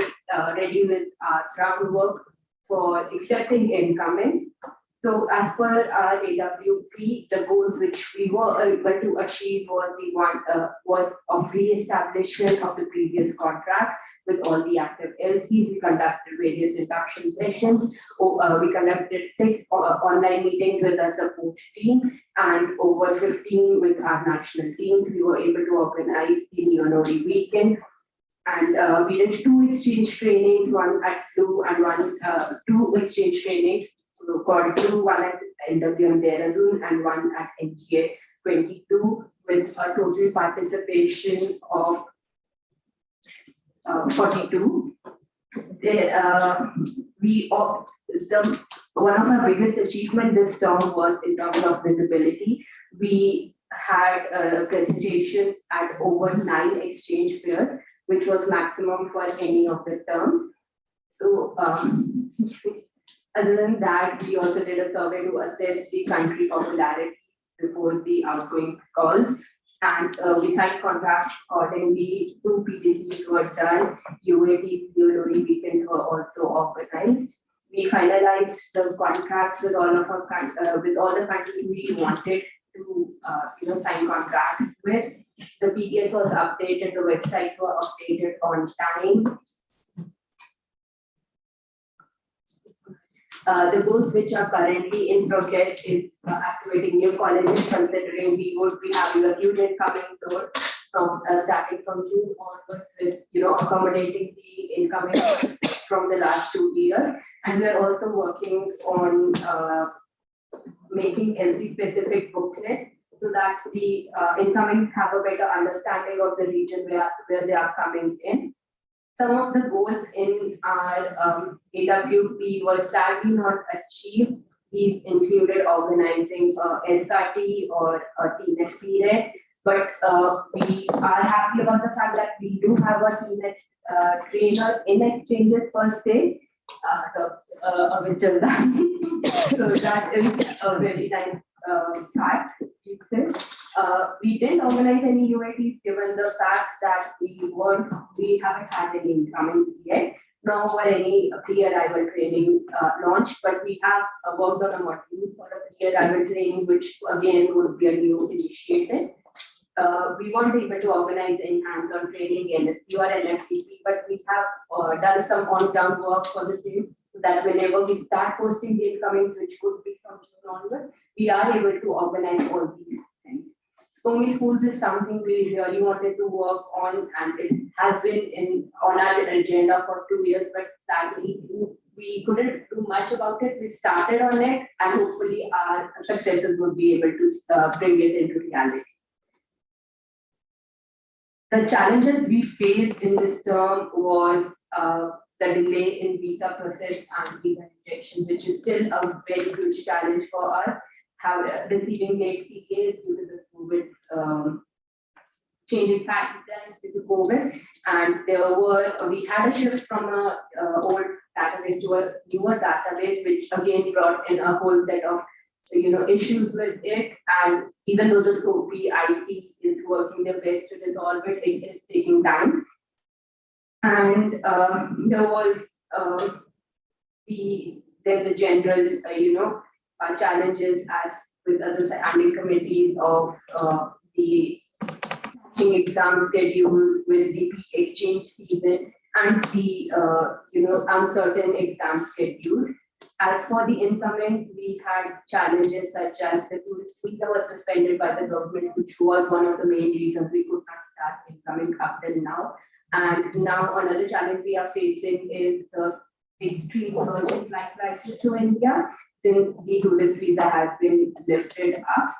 ready with our groundwork for accepting incomings. So as per our AWP, the goals which we were able to achieve was the one was of re-establishment of the previous contract with all the active LCs. We conducted various induction sessions. We conducted 6 online meetings with our support team and over 15 with our national teams. We were able to organize the Neo-Nori weekend. And we did 2 exchange trainings, one at Blue and 2 exchange trainings. Called Blue, one at NWM Dehradun and one at NGA 22 with a total participation of 42. One of our biggest achievements this term was in terms of visibility. We had presentations at over 9 exchange fairs, which was maximum for any of the terms. So other than that, we also did a survey to assess the country popularity before the outgoing calls. And we signed contracts accordingly. 2 PDPs were done. UAT Neo-Nori weekends were also organized. We finalized those contracts with all of our with all the countries we wanted to sign contracts with. The PDS was updated. The websites were updated on time. The goals which are currently in progress is activating new colleges, considering we would be having a huge incoming load from starting from June onwards with accommodating the incoming from the last 2 years. And we are also working on making LC specific booklets so that the incomings have a better understanding of the region where they are coming in. Some of the goals in our AWP were sadly not achieved. These included organizing SRT or a TNET period, but we are happy about the fact that we do have a TNET trainer in exchanges per se. So that is a very nice fact. We didn't organize any UATs given the fact that we haven't had any incomings yet, nor were any pre-arrival trainings launched, but we have worked on a module for a pre-arrival training, which again would be a new initiative. We weren't able to organize any hands-on training in NSP or NFCP, but we have done some on-ground work for the same, so that whenever we start posting the incomings, which could be from June onwards, we are able to organize all these things. SCOMI schools is something we really wanted to work on, and it has been on our agenda for 2 years, but sadly we couldn't do much about it. We started on it, and hopefully our successors would be able to bring it into reality. The challenges we faced in this term was the delay in visa process and visa injection, which is still a very huge challenge for us. Receiving late CAs due to the COVID changing patterns due to COVID, and we had a shift from a old database to a newer database, which again brought in a whole set of issues with it. And even though the SCOPY IT is working their best to resolve it, it is taking time. And there was the general challenges as with other standing committees of the exam schedules with the exchange season and the uncertain exam schedules. As for the incomings, we had challenges such as the tourist visa was suspended by the government, which was one of the main reasons we could not start incoming up till now. And now another challenge we are facing is the extreme surge in flight prices to India since the tourist visa has been lifted up.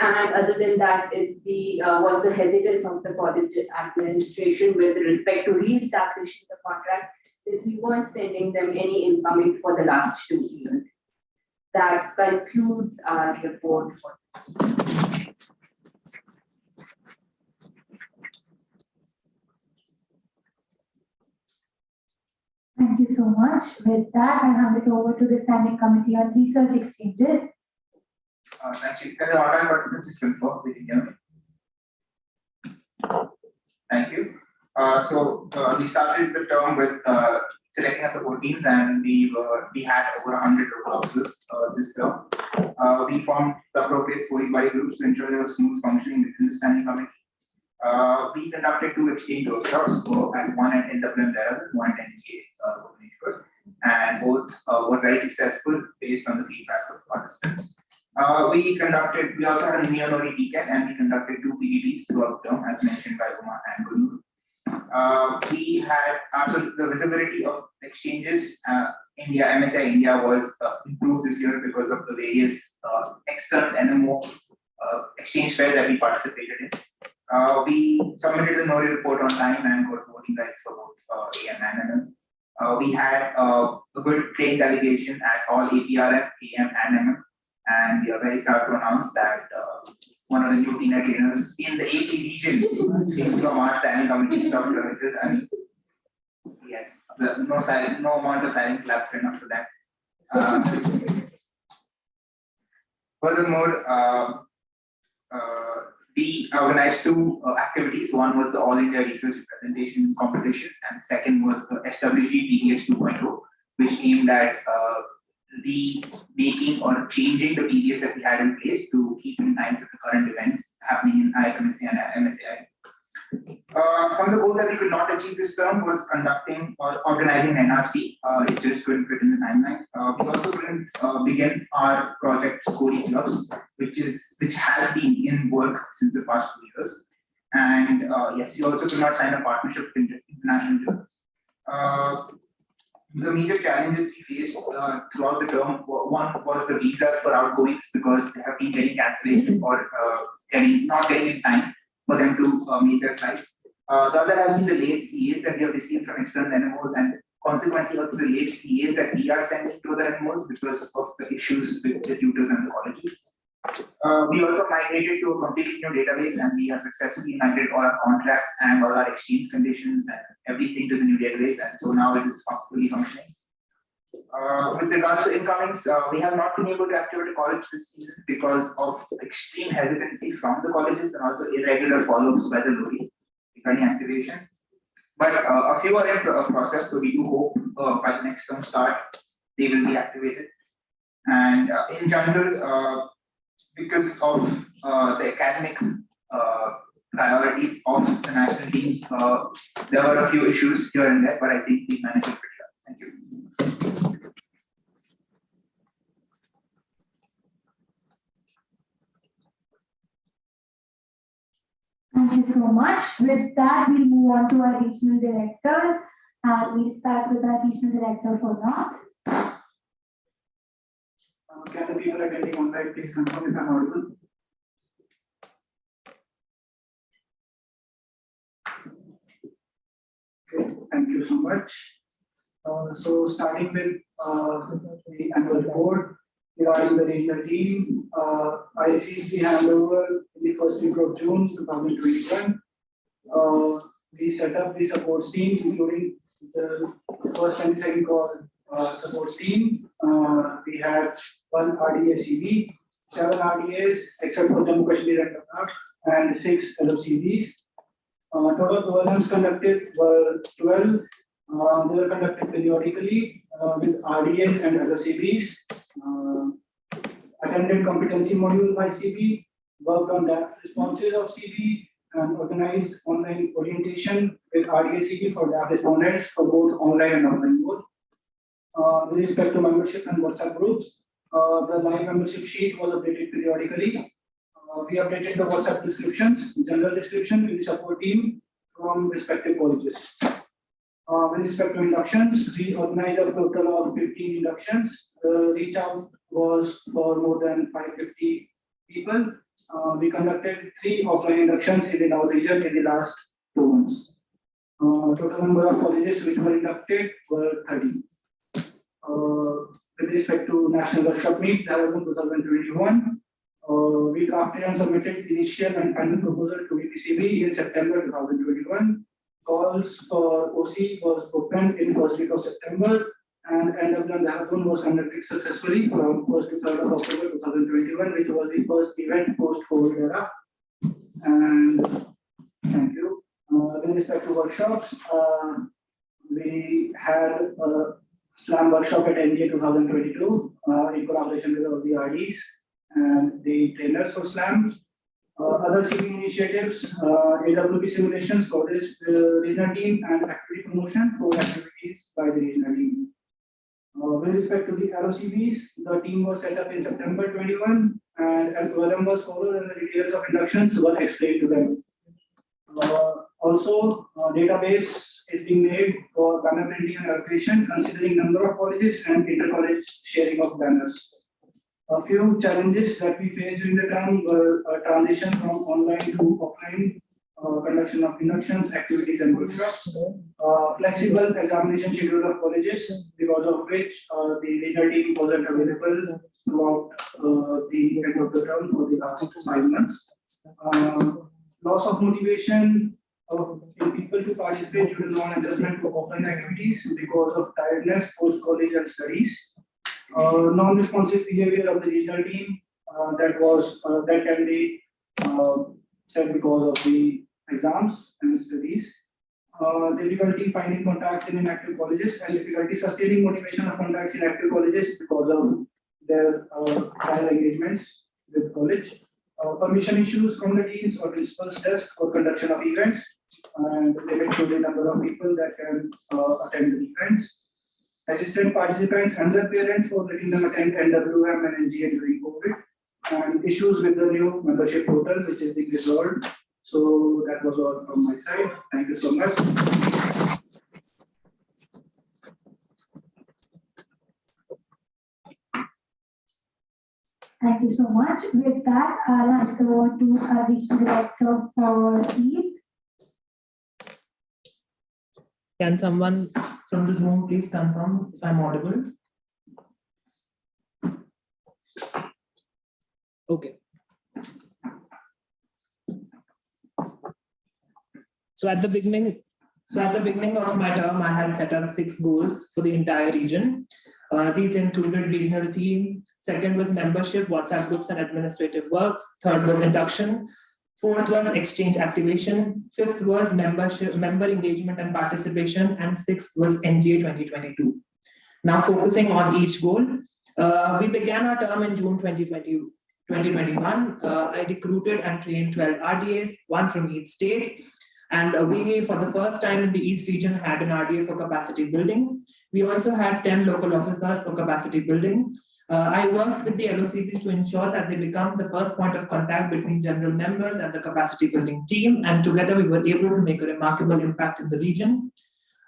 And other than that is was the hesitance of the college administration with respect to re-establishing the contract, since we weren't sending them any incomings for the last 2 years. That concludes our report for this. Thank you so much. With that, I hand it over to the Standing Committee on Research Exchanges. Thank you. Can the online participants just confirm they can hear me? Thank you. We started the term with selecting our support teams, and we had over 100 proposals this term. We formed the appropriate scoring body groups to ensure there was smooth functioning within the standing committee. We conducted 2 exchange workshops, one at NWM Dehradun, one at NGA, and both were very successful based on the feedback of participants. We also had a neo-nori weekend, and we conducted 2 PDTs throughout the term, as mentioned by Uma and Guru. We had, after the visibility of exchanges, MSAI India was improved this year because of the various external NMO exchange fairs that we participated in. We submitted the Nori report on time and got voting rights for both AM and NM. We had a good trained delegation at all APRM, AM and MM. And we are very proud to announce that one of the new TINA trainers in the AP region is from our standing committee, Dr. Richard. I mean, yes, no amount of silent claps enough for that. Furthermore, we organized 2 activities. One was the All India Research Presentation Competition, and second was the SWG PDH 2.0, which aimed at remaking or changing the PDS that we had in place to keep in line with the current events happening in IFMSA and MSAI. Some of the goals that we could not achieve this term was conducting or organizing an NRC. It just couldn't fit in the timeline. We also couldn't begin our project scoring clubs, which has been in work since the past 2 years. And yes, we also could not sign a partnership with international journals. The major challenges we faced throughout the term, one was the visas for outgoings, because they have been getting cancellations or not getting in time for them to make their flights. The other has been the late CAs that we have received from external NMOs, and consequently also the late CAs that we are sending to the NMOs because of the issues with the tutors and the colleges. We also migrated to a completely new database, and we have successfully migrated all our contracts and all our exchange conditions and everything to the new database, and so now it is fully functioning. With regards to incomings, we have not been able to activate a college this season because of extreme hesitancy from the colleges and also irregular follow-ups by the lories regarding activation. But a few are in process, so we do hope by the next term start they will be activated. And in general, because of the academic priorities of the national teams, there were a few issues here and there, but I think we managed it pretty well. Thank you. Thank you so much. With that, we'll move on to our regional directors. We'll start with our regional director for North. Can the people attending online please confirm if I'm audible? Okay, thank you so much. So starting with the annual report regarding the regional team, I received the handover in the first week of June 2021. we set up the support teams, including the first and second call support team. We had one RDA CV, 7 RDAs, except for Jammu Kashmir and Ladakh, and 6 LFCVs. Total programs conducted were 12. They were conducted periodically with RDAs and LFCVs. Attended competency module by CB, worked on data responses of CB, and organized online orientation with RDA CB for data respondents for both online and offline mode. With respect to membership and WhatsApp groups, the live membership sheet was updated periodically. We updated the WhatsApp descriptions, general description with the support team from respective colleges. With respect to inductions, we organized a total of 15 inductions. The reach out was for more than 550 people. We conducted 3 offline inductions in the North region in the last 2 months. Total number of colleges which were inducted were 30. With respect to National Workshop Meet, Dehradun 2021, we drafted and submitted initial and final proposal to VPCB in September 2021. Calls for OC was opened in first week of September, and NW Dehradun was conducted successfully from 1st to 3rd of October 2021, which was the first event post-COVID era. And thank you. With respect to workshops, we had a SLAM workshop at NGA 2022 in collaboration with all the RDs and the trainers for SLAM. Other CB initiatives, AWP simulations for this regional team, and activity promotion for activities by the regional team. With respect to the LOCVs, the team was set up in September 21, and as OLM was followed and the details of inductions were explained to them. Also, database is being made for banner printing and allocation, considering number of colleges and inter-college sharing of banners. A few challenges that we faced during the term were a transition from online to offline, conduction of inductions, activities, and workshops, flexible examination schedule of colleges, because of which the regional team wasn't available throughout the end of the term for the last 5 months. Loss of motivation in people to participate due to non-adjustment for offline activities because of tiredness post-college and studies. Non-responsive behavior of the regional team that can be said because of the exams and studies. Difficulty finding contacts in inactive colleges, and difficulty sustaining motivation of contacts in active colleges because of their trial engagements with college. Permission issues from the deans or principal's desk for conduction of events, and limit to the number of people that can attend the events. Assistant participants and their parents for letting them attend NWM and NGA during COVID, and issues with the new membership portal, which is being resolved. So that was all from my side. Thank you so much. Thank you so much. With that, I'll hand over to our Regional Director for East. Can someone from this room please confirm if I'm audible? Okay. So at the beginning of my term, I had set up 6 goals for the entire region. These included regional team. Second was membership, WhatsApp groups, and administrative works. Third was induction. Fourth was exchange activation. Fifth was member engagement and participation. And sixth was NGA 2022. Now focusing on each goal. We began our term in June 2021. I recruited and trained 12 RDAs, 1 from each state. And we, for the first time in the East region, had an RDA for capacity building. We also had 10 local officers for capacity building. I worked with the LOCPs to ensure that they become the first point of contact between general members and the capacity building team. And together we were able to make a remarkable impact in the region.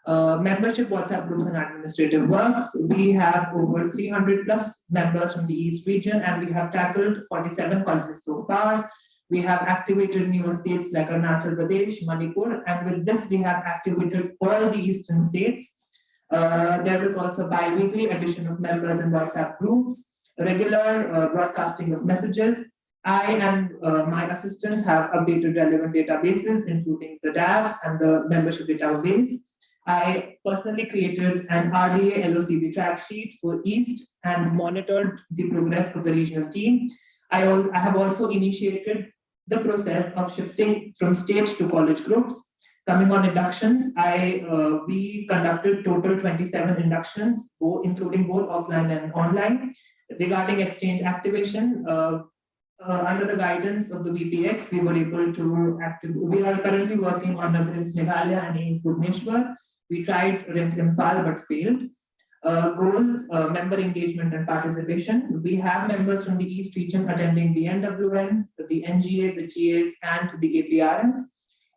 Membership, WhatsApp groups, and administrative works. We have over 300 plus members from the East region, and we have tackled 47 colleges so far. We have activated newer states like Arunachal Pradesh, Manipur, and with this we have activated all the eastern states. There is also bi-weekly addition of members in WhatsApp groups, regular broadcasting of messages, I and my assistants have updated relevant databases, including the DAVs and the membership database. I personally created an RDA LOCB track sheet for East and monitored the progress of the regional team. I have also initiated the process of shifting from state to college groups. Coming on inductions, we conducted total 27 inductions, including both offline and online. Regarding exchange activation, under the guidance of the VPX, we were able to we are currently working on a RIMS Meghalaya and AIMS Bhubaneswar. We tried RIMS Imphal but failed. Goals, member engagement and participation. We have members from the East region attending the NWNs, the NGA, the GAs, and the APRMs.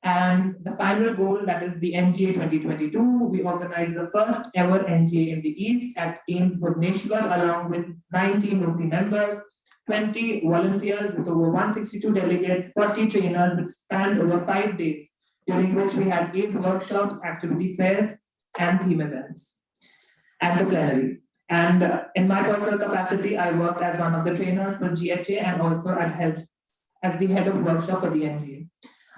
And the final goal, that is the NGA 2022, we organized the first ever NGA in the East at AIMS Bhubaneswar, along with 19 OC members, 20 volunteers with over 162 delegates, 40 trainers, which spanned over 5 days, during which we had 8 workshops, activity fairs, and theme events at the plenary. And in my personal capacity, I worked as one of the trainers for GHA and also as the head of workshop for the NGA.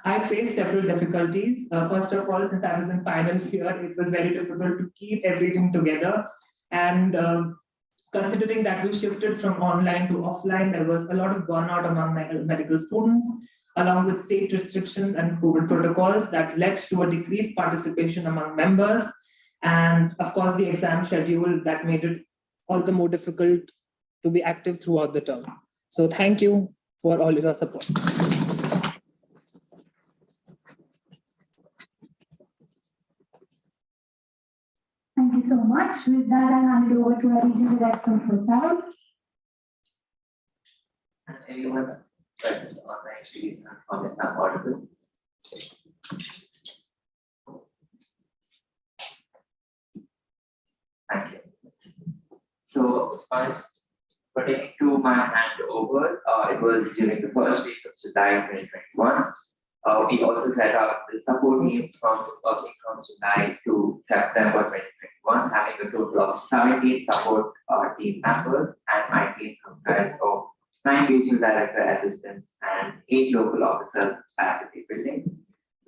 I faced several difficulties. First of all, since I was in final year, it was very difficult to keep everything together. And considering that we shifted from online to offline, there was a lot of burnout among medical students, along with state restrictions and COVID protocols that led to a decreased participation among members. And of course, the exam schedule that made it all the more difficult to be active throughout the term. So thank you for all your support. Thank you so much. With that, I'll hand it over to our regional director for South. And anyone present online, please comment on audible. Thank you. So, pertaining to my handover, it was during the first week of July 2021. We also set up the support team working from July to September 2021, having a total of 17 support team members, and my team comprised of 9 regional director assistants and 8 local officers capacity building.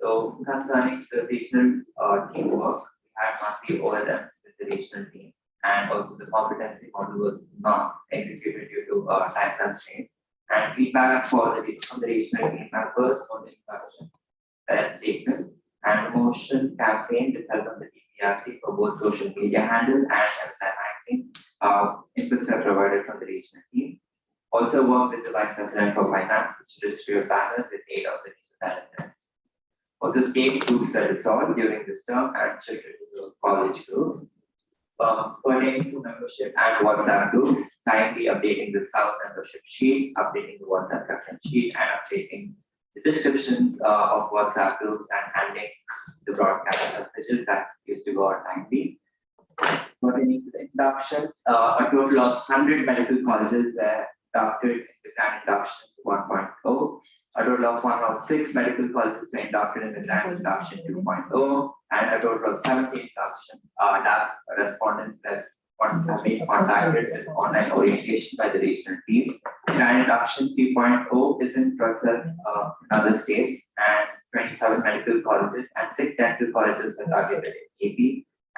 So concerning the regional teamwork, we had monthly OLMs with the regional team, and also the competency model was not executed due to time constraints. And feedback from the regional team members on the introduction that taken, and the motion campaign with help of the DPRC for both social media handle and MSAI magazine. Inputs were provided from the regional team. Also worked with the Vice President for Finance to distribute banners with 8 of the regional directors. Also, state groups were dissolved during this term and shifted to the college groups. Pertaining to membership and WhatsApp groups, kindly updating the South membership sheet, updating the WhatsApp reference sheet, and updating the descriptions of WhatsApp groups and handling the broadcast messages that used to go out timely. Pertaining to the inductions, a total of 100 medical colleges were inducted in the Grand Induction 1.0. A total of 106 medical colleges were inducted in the Grand Induction 2.0, and a total of 70 induction respondents that have been contacted with online orientation by the regional team. Grand Induction 3.0 is in process in other states, and 27 medical colleges and 6 dental colleges were targeted in AP,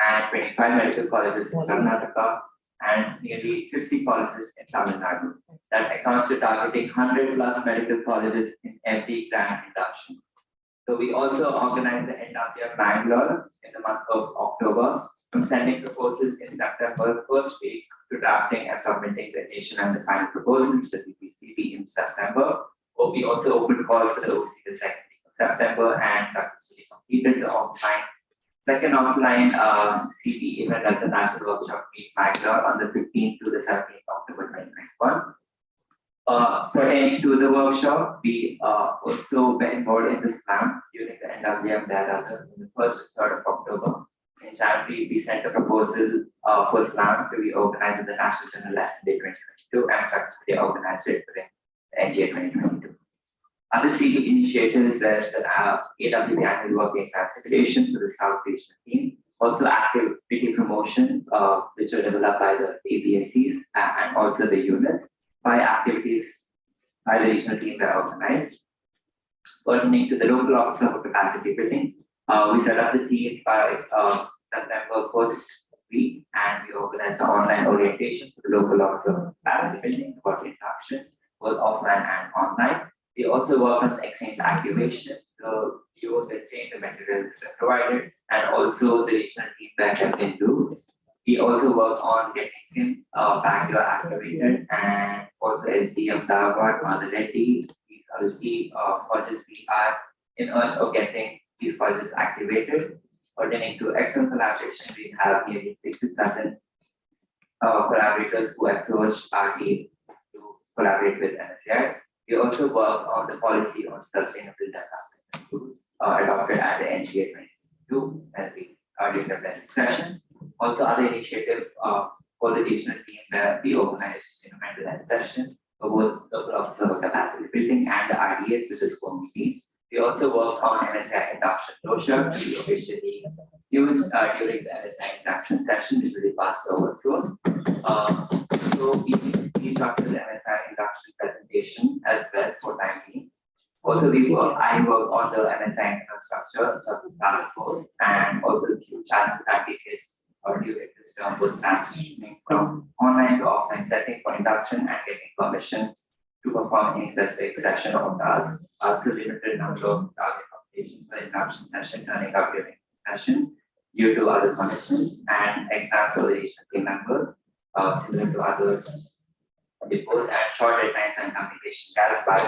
and 25 medical colleges in Karnataka, and nearly 50 colleges in Tamil Nadu. That accounts to targeting 100 plus medical colleges in every Grand Induction. So we also organized the NWA Bangalore in the month of October, from sending proposals in September first week to drafting and submitting the initial and the final proposals to the PCB in September. We also opened calls for the OC the second week of September and successfully completed the second offline CP event as a national workshop meet Bangalore on the 15th to the 17th October 2021. Pertaining to the workshop, we also were involved in the slam during the NWM thereafter on the 1st and 3rd of October. In January, we sent a proposal for slam to be organized in the National General Lesson Day 2022 and successfully organized it within the NGA 2022. Other CP initiatives were the AWP annual working classification for the South Regional team, also activity promotion, which were developed by the ABSCs and also the units. 5 activities by the regional team were organized. Pertaining to the local officer for capacity building, we set up the team by September 1st week, and we organized the online orientation for the local officer for capacity building about induction, both offline and online. We also work on exchange activation, so you will retain the materials provided, and also the regional team that has been do. We also work on getting skins backyard activated, and also SDM Davard on the Letty. These are the key projects we are in urge of getting these projects activated. Pertaining to external collaboration, we have nearly 67 collaborators who approached our team to collaborate with MSAI. We also work on the policy on sustainable development adopted at the NGA 2022 and during the plenary session. Also, other initiative for the regional team where we organized mental health session for both local officer for capacity building and the RDS, which is communities. We also work on MSAI induction brochure, we officially used during the MSAI induction session, which will be passed over soon. So we structured the MSAI induction presentation as well for time being. Also, I work on the MSAI infrastructure task force, and also the few challenges that we faced during this term was transitioning from online to offline setting for induction and getting permission to perform any specific session of tasks. Also, limited number of target completion for the induction session turning up during the session due to other commitments and exam for the regional team members, similar to other depots, and short deadlines and communication gaps by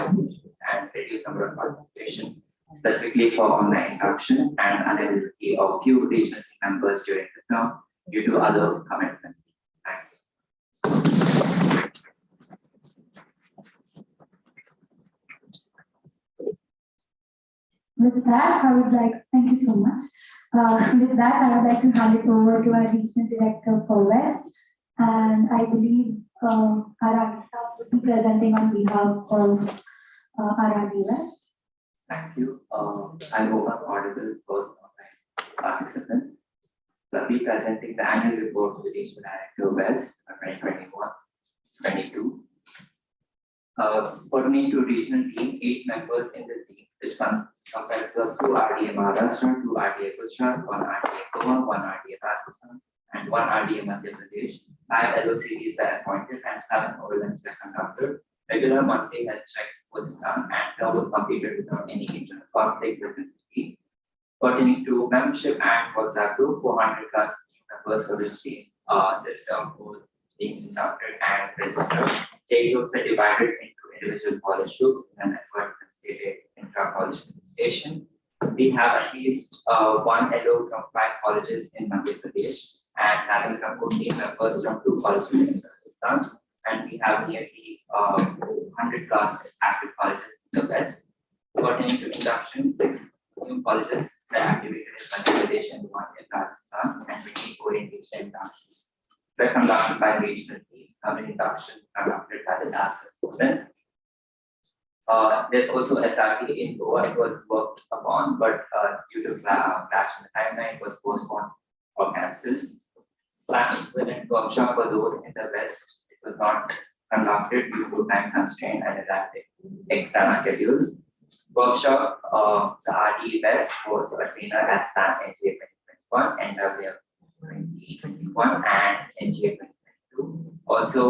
and reduce number of participation, specifically for online induction and unavailability of few regional team members during the term due to other commitments. Thank you. With that, I would like, thank you so much. With that, I would like to hand it over to our regional director for West. And I believe our RD staff would be presenting on behalf of our RD West. Thank you. I hope I'm audible for online participants. I'll be presenting the annual report of the Regional Director West 2021-22. Pertaining to regional team, 8 members in the team, which compares of 2 RDA Maharashtra, 2 RDA Gujarat, 1 RDA Goa, 1 RDA Rajasthan, and 1 RDA Madhya Pradesh. 5 LOCDs were appointed and 7 overruns were conducted. Regular monthly health checks was done, and that was completed without any internal conflict within the team. Pertaining to membership and WhatsApp group, 400 plus members for this team. This term was being conducted and registered. J groups were divided into individual college groups and an effort to facilitate intra-college communication. We have at least 1 LO from 5 colleges in Madhya Pradesh and having some good team members from 2 colleges in Rajasthan. And we have nearly 100 plus active colleges in the West. Pertaining to induction, 6 new colleges were activated in Madhya Pradesh and 1 in Rajasthan, and we need orientation inductions were conducted by regional team, induction conducted by the task force students. There's also SRT in Goa. It was worked upon, but due to clash in the timeline, it was postponed or cancelled. Slam equivalent workshop for those in the West, it was not conducted due to time constraint and erratic exam schedules. Workshop, the RD West was a trainer at STAN NGA 2021, NW 2021, and NGA 2022. Also,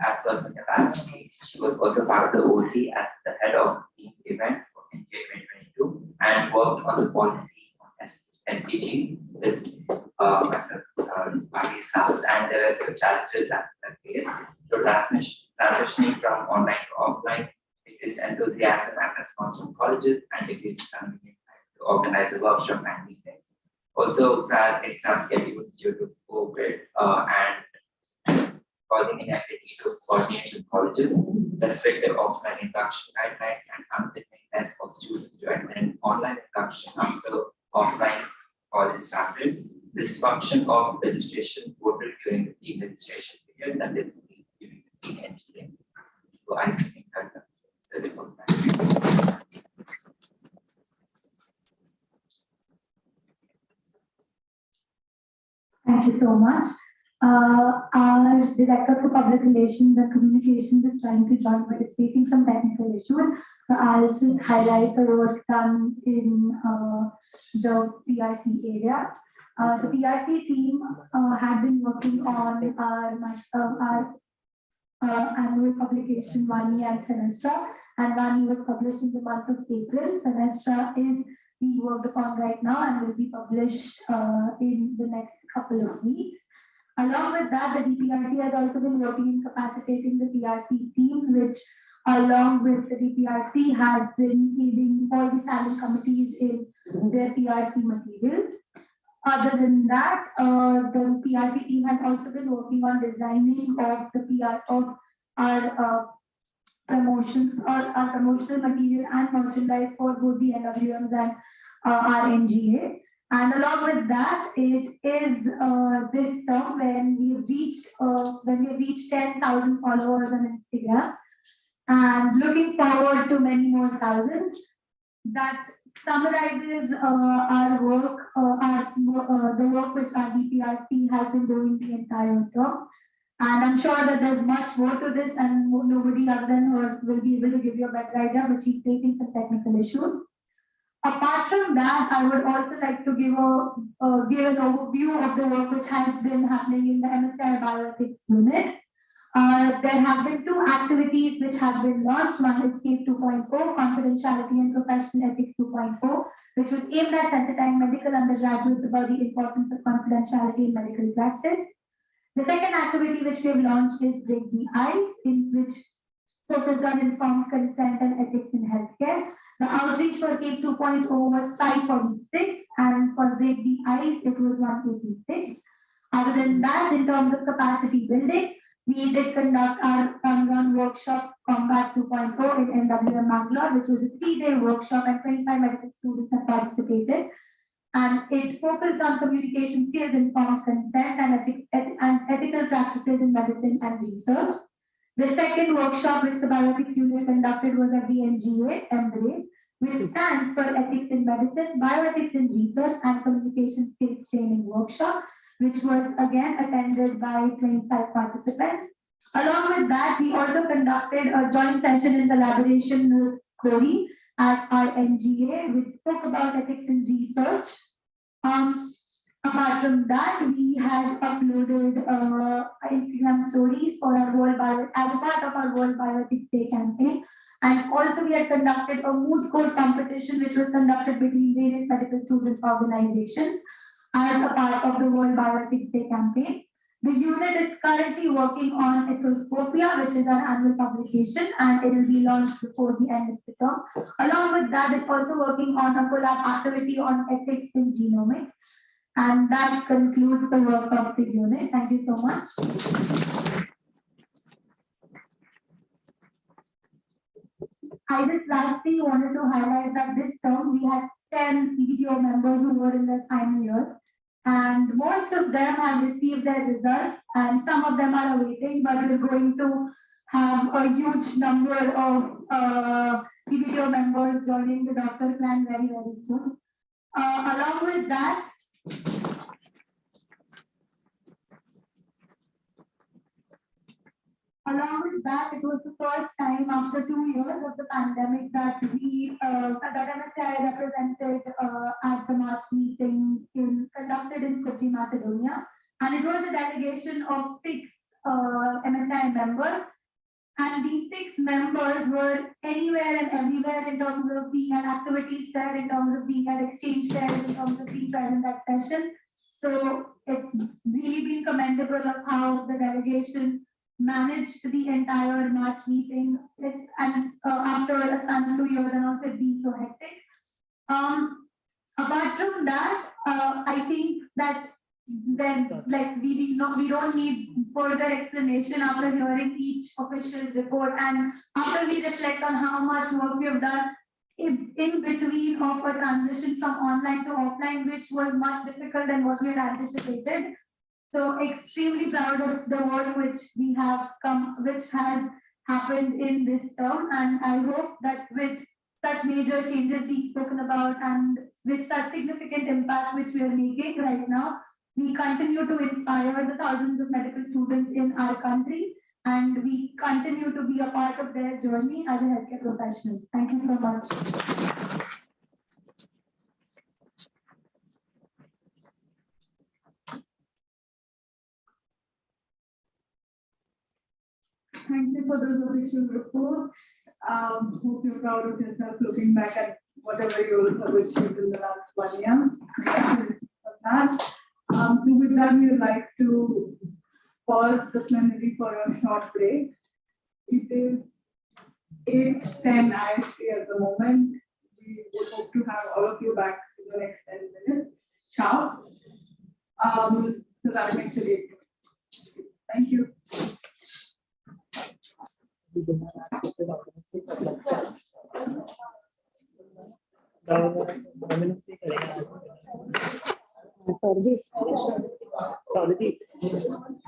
at personal capacity, she was also part of the OC as the head of the event for NGA 2022 and worked on the policy on SDG with Party South, and there were few challenges that faced. So transitioning from online to offline, increased enthusiasm and response from colleges, and increased time to organize the workshop and meetings. Also, prior exam schedules due to COVID and causing inability to coordinate with colleges, restrictive offline induction guidelines, and unwillingness of students to attend online induction after offline college started. Dysfunction of registration portal during the team registration period, that is during the team NGA. So I think that the report. Thank you so much. Our Director for Public Relations and Communications is trying to join, but it's facing some technical issues. So I'll just highlight the work done in the PRC area. The PRC team had been working on our annual publication Vani and Fenestra, and Vani was published in the month of April. Fenestra is being worked upon right now and will be published in the next couple of weeks. Along with that, the DPRC has also been working in capacitating the PRC team, which along with the DPRC has been leading all the standing committees in their PRC materials. Other than that, the PRC team has also been working on designing of the PR of our promotion or our promotional material and merchandise for both the NWMs and our NGA. And along with that, it is this term when we have reached 10,000 followers on Instagram, and looking forward to many more thousands. That summarizes our work, the work which our DPRC has been doing the entire term. And I'm sure that there's much more to this, and nobody other than her will be able to give you a better idea, but she's facing some technical issues. Apart from that, I would also like to give an overview of the work which has been happening in the MSAI Bioethics unit. There have been two activities which have been launched. One is CAPE 2.0, Confidentiality and Professional Ethics 2.0, which was aimed at sensitizing medical undergraduates about the importance of confidentiality in medical practice. The second activity which we have launched is Break the Ice, in which focused on informed consent and ethics in healthcare. The outreach for CAPE 2.0 was 546, and for Break the Ice, it was 186. Other than that, in terms of capacity building, we did conduct our on-ground workshop Combat 2.0 in NWM Bangalore, which was a 3-day workshop, and 25 medical students have participated. And it focused on communication skills, informed consent, and ethical practices in medicine and research. The second workshop which the bioethics unit conducted was at the NGA, Embrace, which stands for Ethics in Medicine, Bioethics in Research, and Communication Skills Training Workshop, which was again attended by 25 participants. Along with that, we also conducted a joint session in collaboration with SCORI at our NGA, which spoke about ethics in research. Apart from that, we had uploaded Instagram stories for our as a part of our World Bioethics Day campaign. And also we had conducted a mood court competition, which was conducted between various medical student organizations as a part of the World Bioethics Day campaign. The unit is currently working on Etoscopia, which is our annual publication, and it will be launched before the end of the term. Along with that, it's also working on a collab activity on ethics in genomics. And that concludes the work of the unit. Thank you so much. I just lastly wanted to highlight that this term we had 10 EBTO members who were in their final years, and most of them have received their results, and some of them are awaiting, but we're going to have a huge number of EBTO members joining the doctor plan very, very soon. Along with that, it was the first time after 2 years of the pandemic that MSAI represented at the March meeting conducted in Skopje, Macedonia. And it was a delegation of 6 MSAI members. And these 6 members were anywhere and everywhere in terms of being at activities there, in terms of being at exchange there, in terms of being present at sessions. So it's really been commendable of how the delegation managed the entire March meeting, and after a span of 2 years, and also it being so hectic. Apart from that, I think that then we don't need further explanation after hearing each official's report, and after we reflect on how much work we have done in between of a transition from online to offline, which was much difficult than what we had anticipated. So extremely proud of the work which has happened in this term, and I hope that with such major changes being spoken about and with such significant impact which we are making right now, We continue to inspire the thousands of medical students in our country, and we continue to be a part of their journey as a healthcare professional. Thank you so much. Thank you for those official reports. Hope you're proud of yourself looking back at whatever you have achieved in the last 1 year. Congratulations on that. So with that, we would like to pause the plenary for a short break. It is 8:10 IST at the moment. We would hope to have all of you back in the next 10 minutes sharp. So that makes it 8:20. Thank you.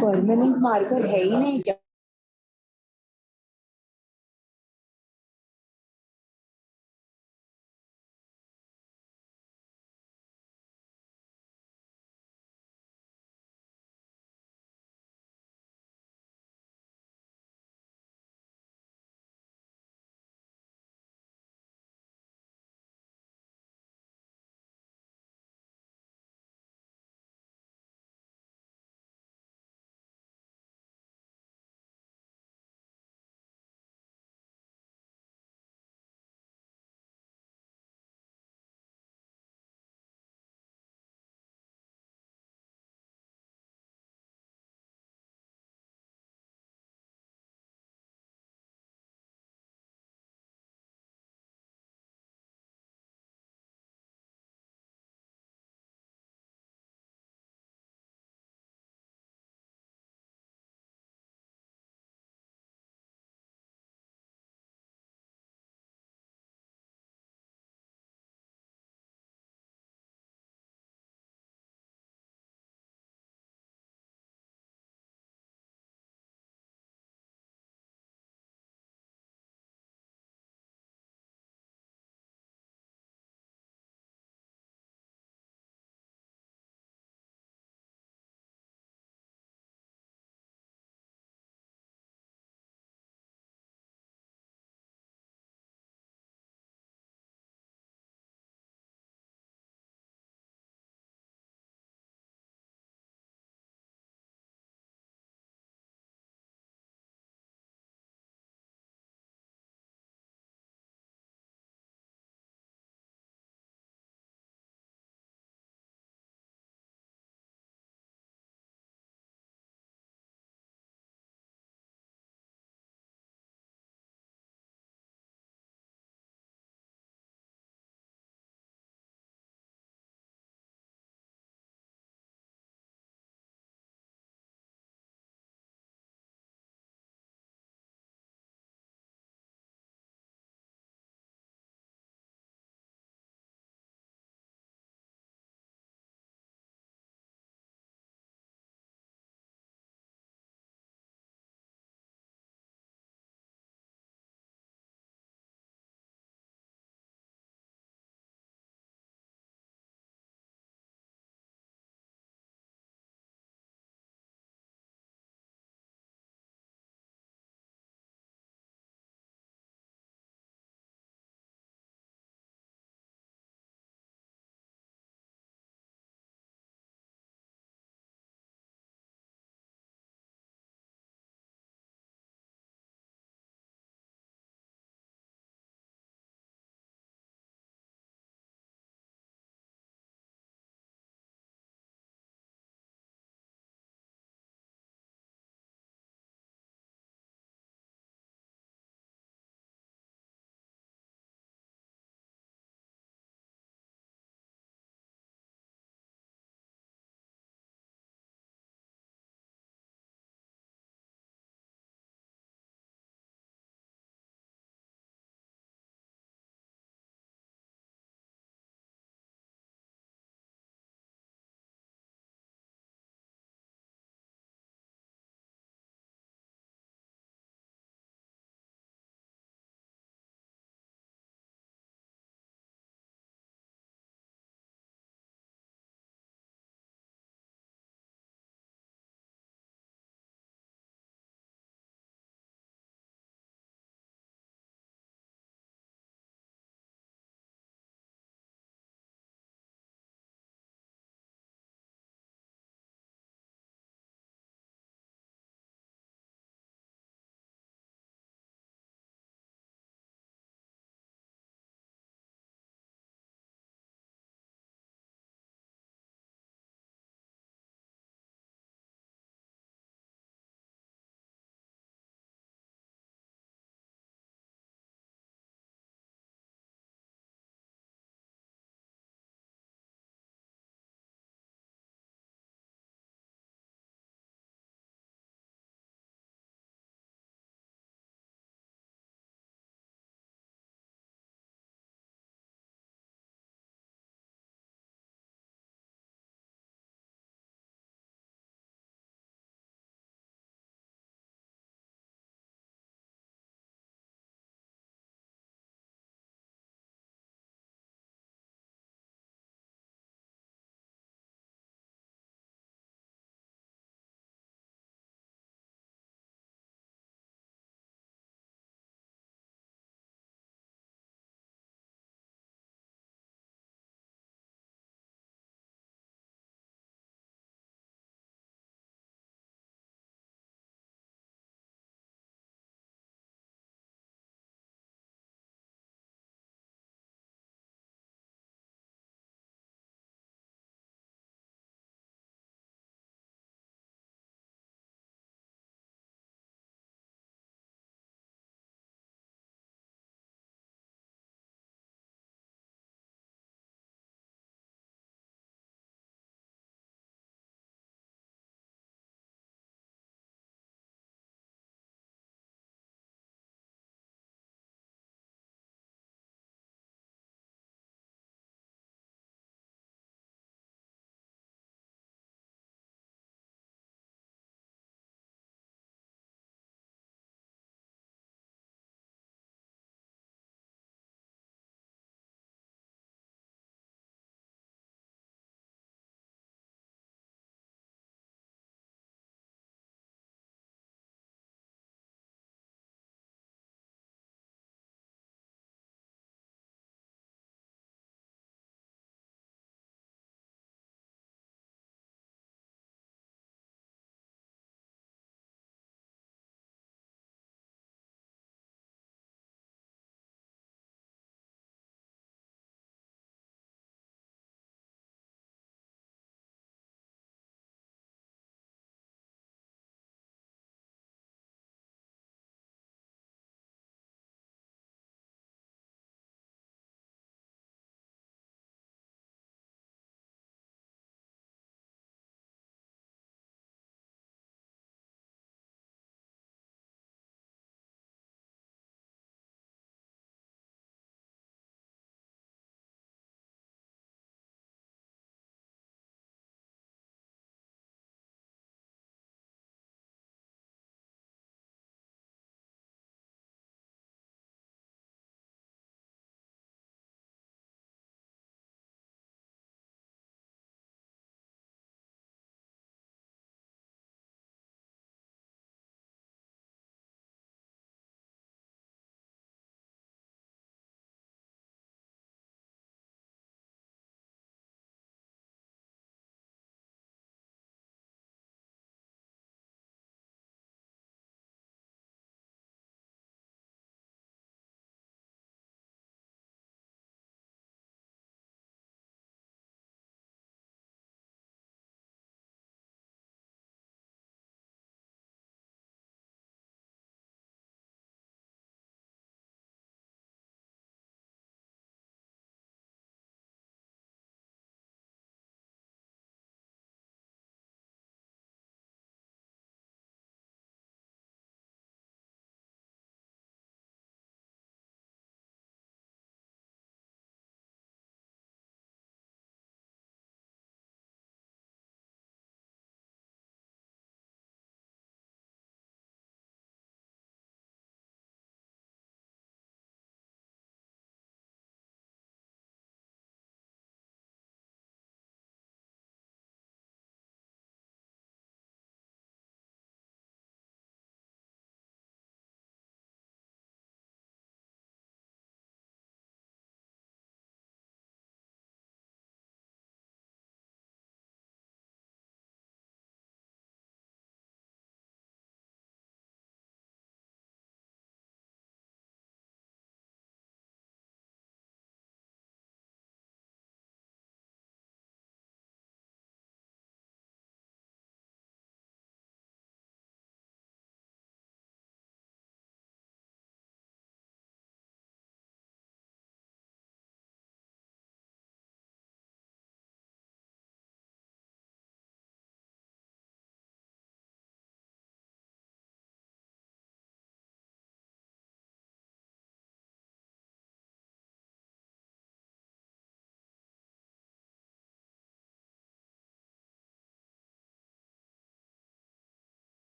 Permanent marker है ही नहीं क्या?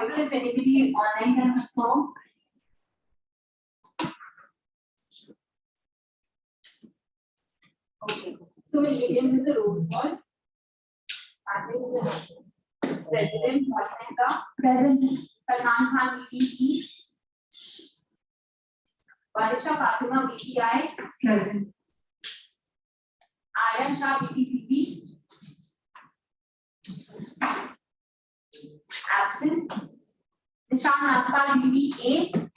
audible if anybody online can confirm? Okay, so we'll begin with the roll call. Starting with President Monica. Present. Salman Khan VPE. Barisha Fatima VPI. Present. Aryan Shah VPCB. Absent. Nishan Nagpal VPA.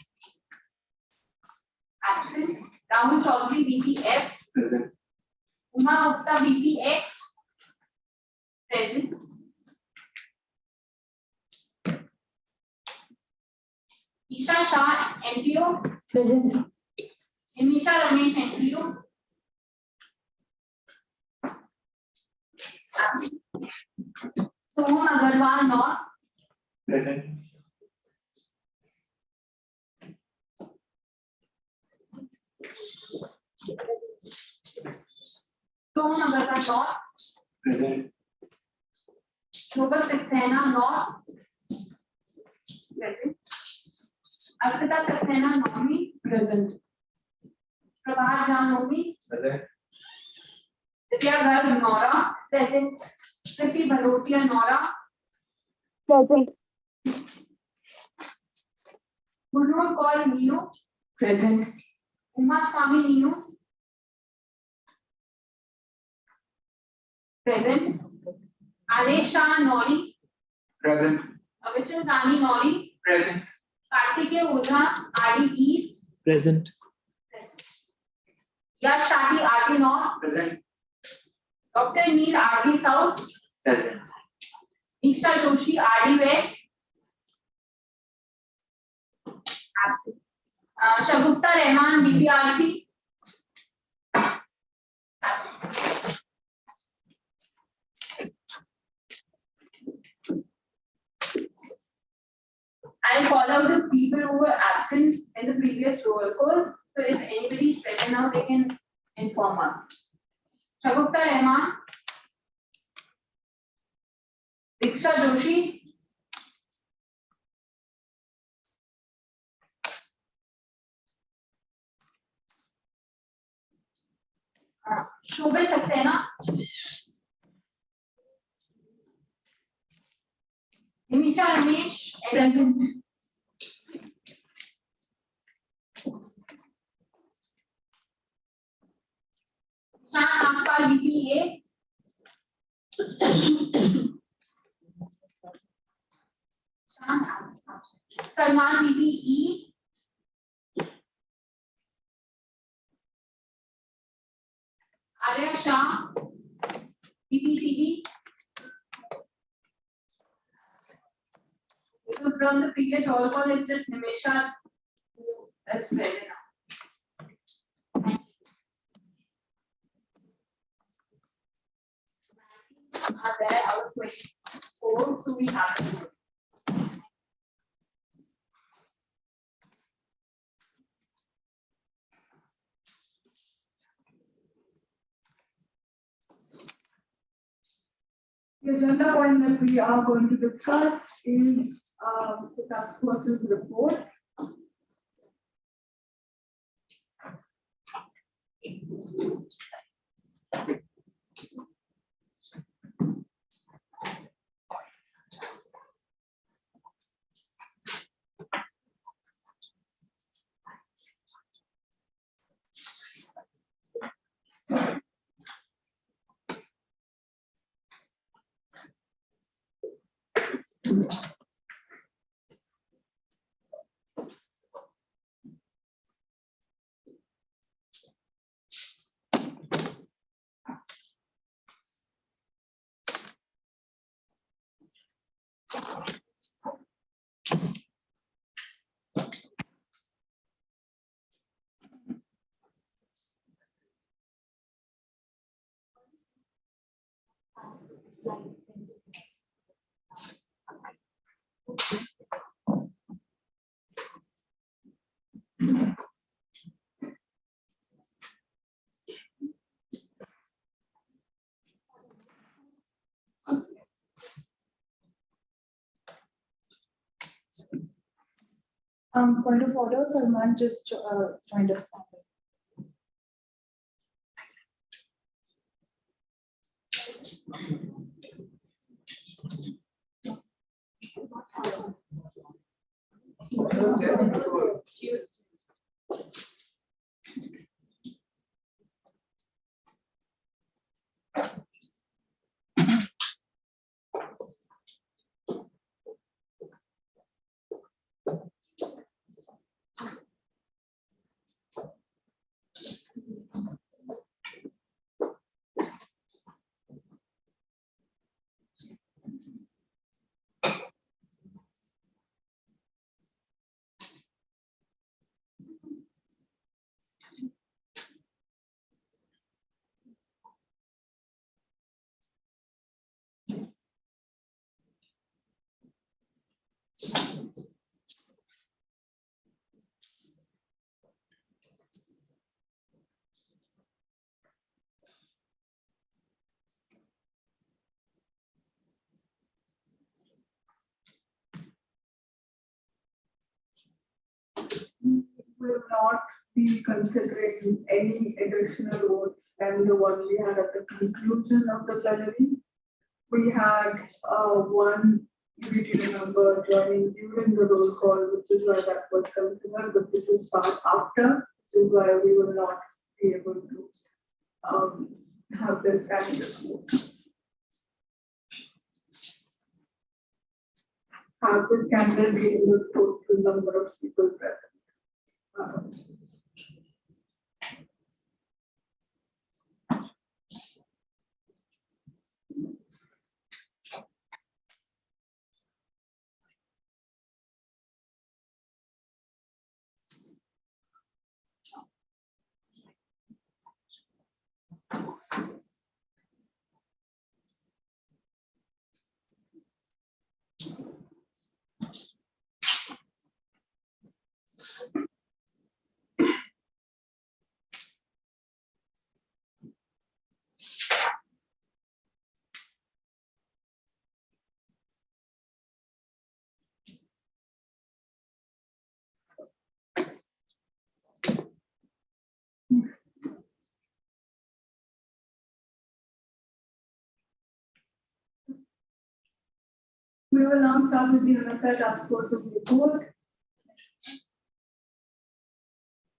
Absent. Rahul Chaudhary VPF. Present. Uma Gupta VPX. Present. Isha Shah NPO. Present. Nimisha Ramesh NPO. Soham Agarwal not. Present. Soham Agarwal not. Present. Shobhat Saxena not. Present. Arpita Saxena Nomi. Present. Prabhat Janomi. Present. Vidya Garg Nora. Present. Priti Bhalotia Nora. Present. Gulrun Kaur Niu. Present. Uma Swami Niu. Present. Alesha Nori. Present. Avichal Gandhi Nori. Present. Kartike Oza RD East. Present. Yash Shati RD North. Present. Dr. Neer RD South. Present. Diksha Joshi RD West. Absent. Shagufta Rahman DPRC. Absent. I'll call out the people who were absent in the previous roll calls. So if anybody is present now, they can inform us. Shagufta Rahman. Diksha Joshi. Shobhat Saxena. Nimisha Ramesh. Present. Shan Nagpal VPA. Salman VPE. Arya Shah VPCB. So from the previous roll call, it's just Nimisha who is present now. Are there out of 24, so we have to do it. The agenda point that we are going to discuss is the task force's report. Point of order, Salman just joined us. Will not be considering any additional votes than the one we had at the conclusion of the plenary. We had one EBT member joining during the roll call, which is why that was considered, but this is part after, which is why we will not be able to have this candidate. Have this candidate be in the total number of people present. We will now start with the MSAI task force report.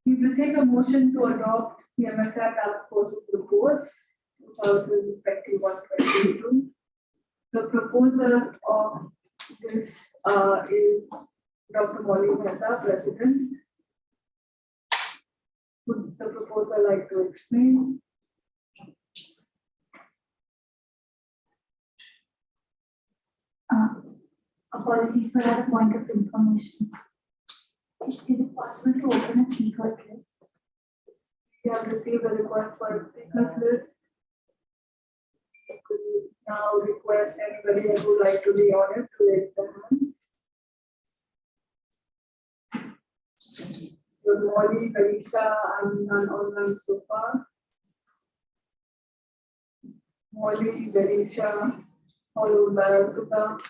We will take a motion to adopt the MSAI task force report 2021-22. The proposer of this is Dr. Molly Mehta, President. Would the proposer like to explain? Apologies for that point of information. Is it possible to open a speakers list? We have received a request for a speakers list. Could you now request anybody who would like to be on it to raise their hand? Good morning, Arisha. I'm none online so far. Molly, Arisha, followed by Artuka.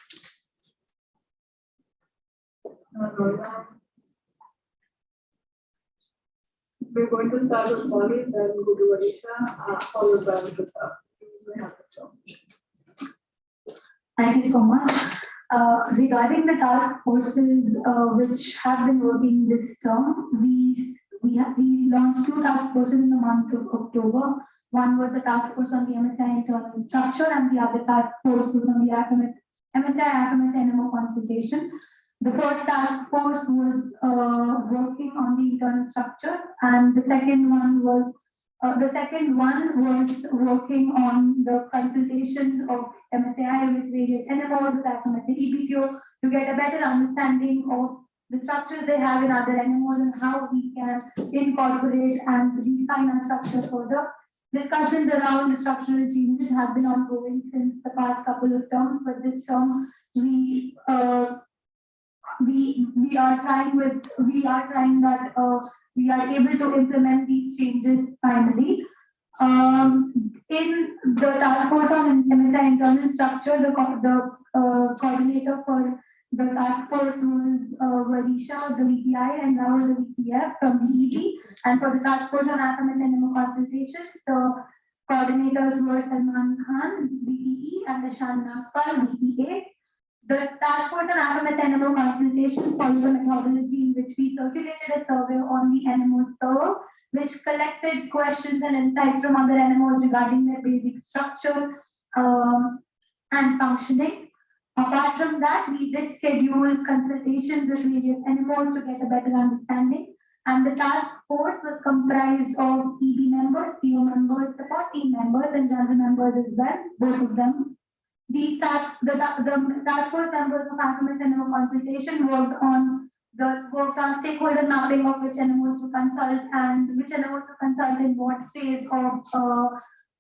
We're going to start with Molly, then go to Arisha, followed by Artuka. Thank you so much. Regarding the task forces which have been working this term, we launched 2 task forces in the month of October. One was the task force on the MSAI internal structure, and the other task force was on the MSAI NMO consultation. The first task force was working on the internal structure, and the second one was working on the consultations of MSAI with various NMOs, with MSAI EPQ, to get a better understanding of the structures they have in other NMOs and how we can incorporate and refine our structure further. Discussions around structural changes have been ongoing since the past couple of terms, but this term we are trying that we are able to implement these changes finally. In the task force on MSAI internal structure, the coordinator for The task force was Varisha, the VPI, and Rahul, the VPF from the ED. And for the task force on FMS and NMO consultations, the coordinators were Salman Khan, VPE, and Nishan Nagpal, VPA. The task force on FMS and NMO consultations followed a methodology in which we circulated a survey on the NMO server, which collected questions and insights from other NMOs regarding their basic structure and functioning. Apart from that, we did schedule consultations with various NMOs to get a better understanding. And the task force was comprised of EB members, CO members, support team members, and general members as well, both of them. The task force members of FMS NMO consultation worked on stakeholder mapping of which NMOs to consult and which NMOs to consult in what phase of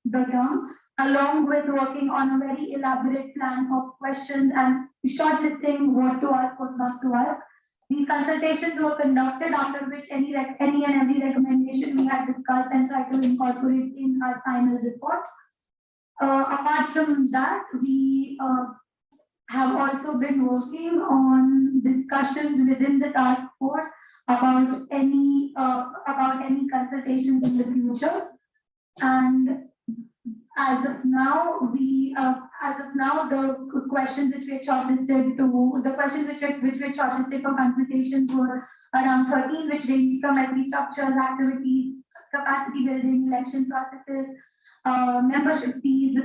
the term, along with working on a very elaborate plan of questions and shortlisting what to ask, what not to ask. These consultations were conducted, after which any and every recommendation we had discussed and tried to incorporate in our final report. Apart from that, we have also been working on discussions within the task force about any consultations in the future. And as of now, the questions which we had shortlisted for consultations were around 13, which ranged from SC structures, activities, capacity building, election processes, membership fees,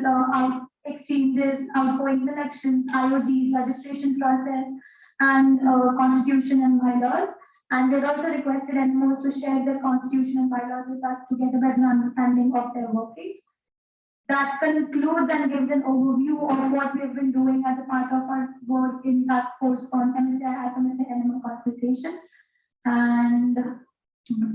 exchanges, outgoing selections, IOGs, registration process, and constitution and bylaws. And they also requested NMOs to share their constitution and bylaws with us to get a better understanding of their working. That concludes and gives an overview of what we have been doing as a part of our work in task force on MSAI NMO consultations. And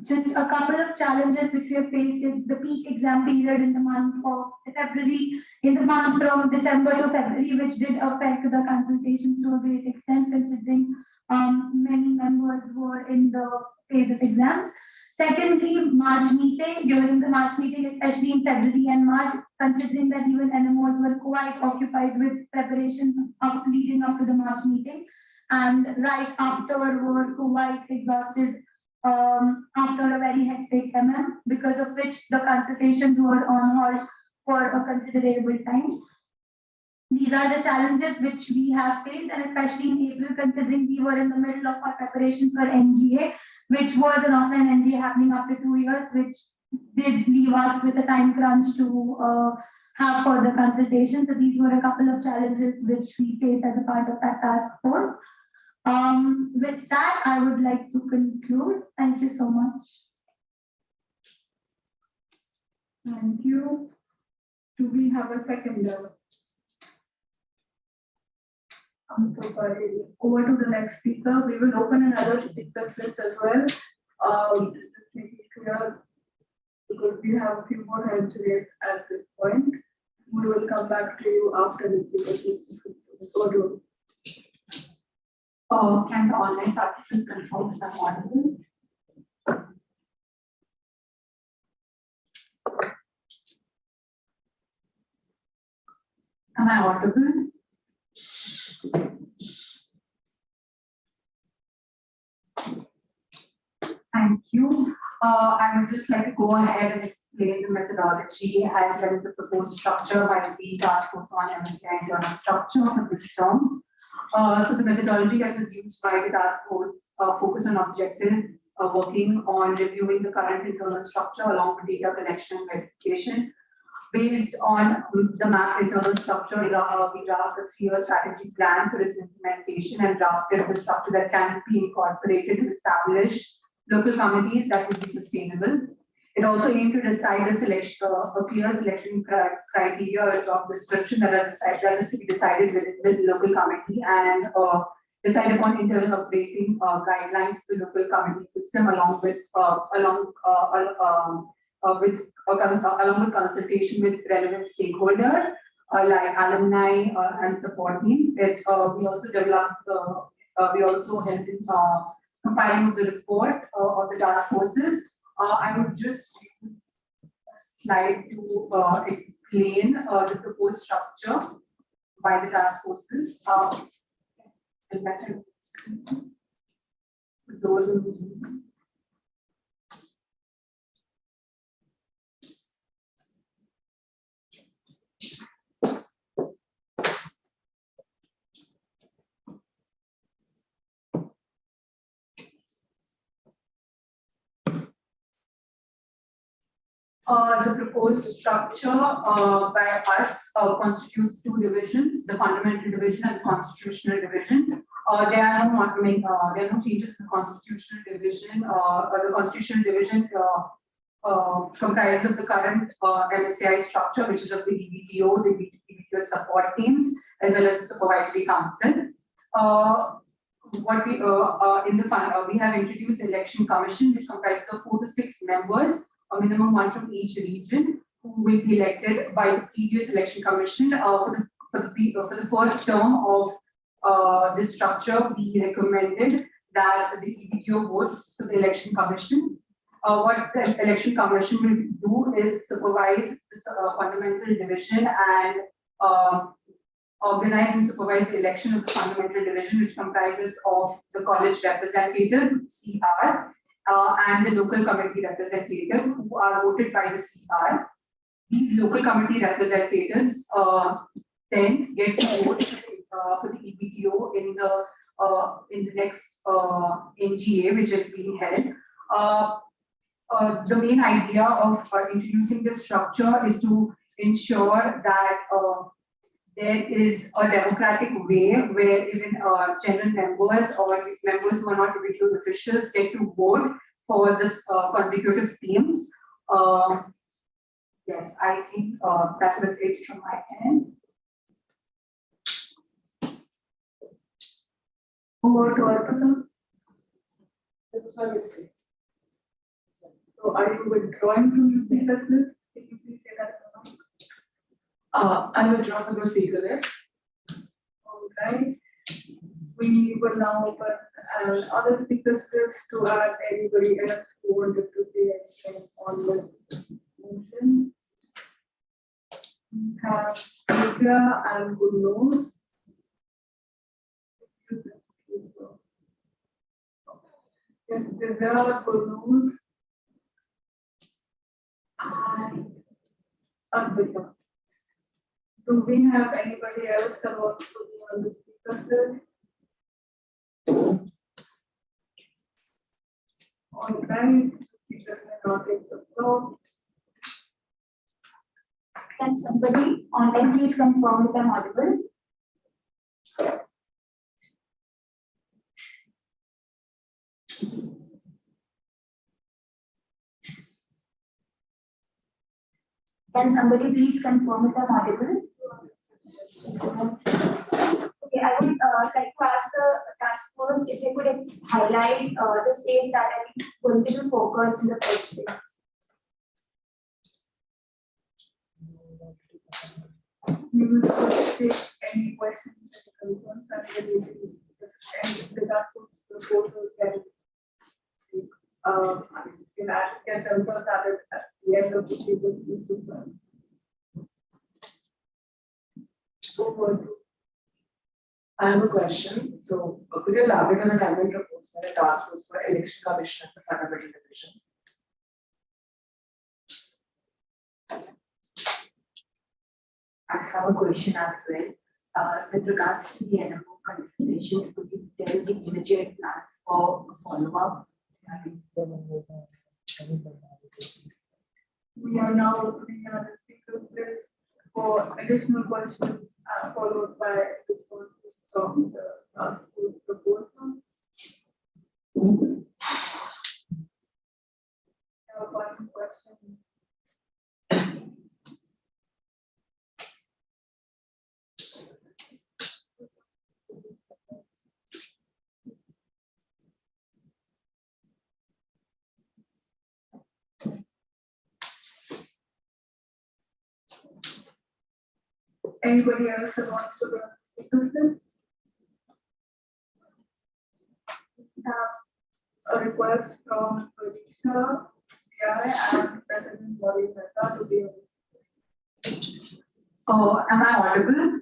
just a couple of challenges which we have faced is the peak exam period in the month of February, from December to February, which did affect the consultations to a great extent, considering many members were in the phase of exams. Secondly, March meeting. During the March meeting, especially in February and March, considering that even NMOs were quite occupied with preparations of leading up to the March meeting, and right after were quite exhausted after a very hectic because of which the consultations were on hold for a considerable time. These are the challenges which we have faced, and especially in April, considering we were in the middle of our preparations for NGA, which was an offline NGA happening after 2 years, which did leave us with a time crunch to have further consultations. So these were a couple of challenges which we faced as a part of that task force. With that, I would like to conclude. Thank you so much. Thank you. Do we have a seconder? I'm so sorry. Over to the next speaker. We will open another speakers list as well. Just make it clear, because we have a few more hands raised at this point. We will come back to you after the speakers list. Can the online participants confirm that I'm audible? Am I audible? Thank you. I would just like to go ahead and explain the methodology as well as the proposed structure by the task force on MSAI internal structure for this term. So the methodology that was used by the task force focused on objectives, working on reviewing the current internal structure along with data collection and verification. Based on the map internal structure, we draft a 3-year strategy plan for its implementation and drafted the structure that can be incorporated to establish local committees that would be sustainable. It also aimed to decide a clear selection criteria or job description that is to be decided within the local committee, and decide upon internal operating guidelines for the local committee system along with consultation with relevant stakeholders like alumni and support teams. We also developed, we also helped in compiling of the report of the task forces. I would just use a slide to explain the proposed structure by the task forces. Those in the Zoom. The proposed structure by us constitutes two divisions, the fundamental division and the constitutional division. There are no changes to the constitutional division. The constitutional division comprises of the current MSAI structure, which is of the EBTO, the EBTO support teams, as well as the supervisory council. What we we have introduced the election commission, which comprises of 4 to 6 members, a minimum one from each region, who will be elected by the previous election commission for the first term of this structure. We recommended that the EBTO votes for the election commission. What the election commission will do is supervise this fundamental division and organize and supervise the election of the fundamental division, which comprises of the college representative, CR, and the local committee representative, who are voted by the CR. These local committee representatives then get to vote for the EBTO in the next NGA, which is being held. The main idea of introducing this structure is to ensure that there is a democratic way where even general members or members who are not individual officials get to vote for this consecutive teams. Yes, I think that was it from my end. Over to Arpita. So are you withdrawing from the speaker list? Can you please say that? I will draw from the speaker list. All right. We will now open other speakers list to add anybody else who wanted to say anything on this motion. We have Divya and Gulnoor. Yes, Divya, Gulnoor, and Advita. Do we have anybody else that wants to be on the speaker list? All right, speakers may not take the floor. Can somebody online please confirm if I'm audible? Can somebody please confirm if I'm audible? Okay, I would like to ask the task force if they could highlight the states that are going to be focused in the first place. We will take any questions and concerns and we will extend the task force proposal can get them at the end of the table. I have a question. So, could you elaborate on the timeline proposed by the task force for election commission and the fundamental division? I have a question as well. With regards to the NMO consultations, could you tell the immediate plan for follow-up? We are now opening another speaker list for additional questions followed by responses from the task force proposal. Have one question. Anybody else that wants to speak to this? We have a request from Alicia, CI, and President Body Mehta to be on this. Am I audible?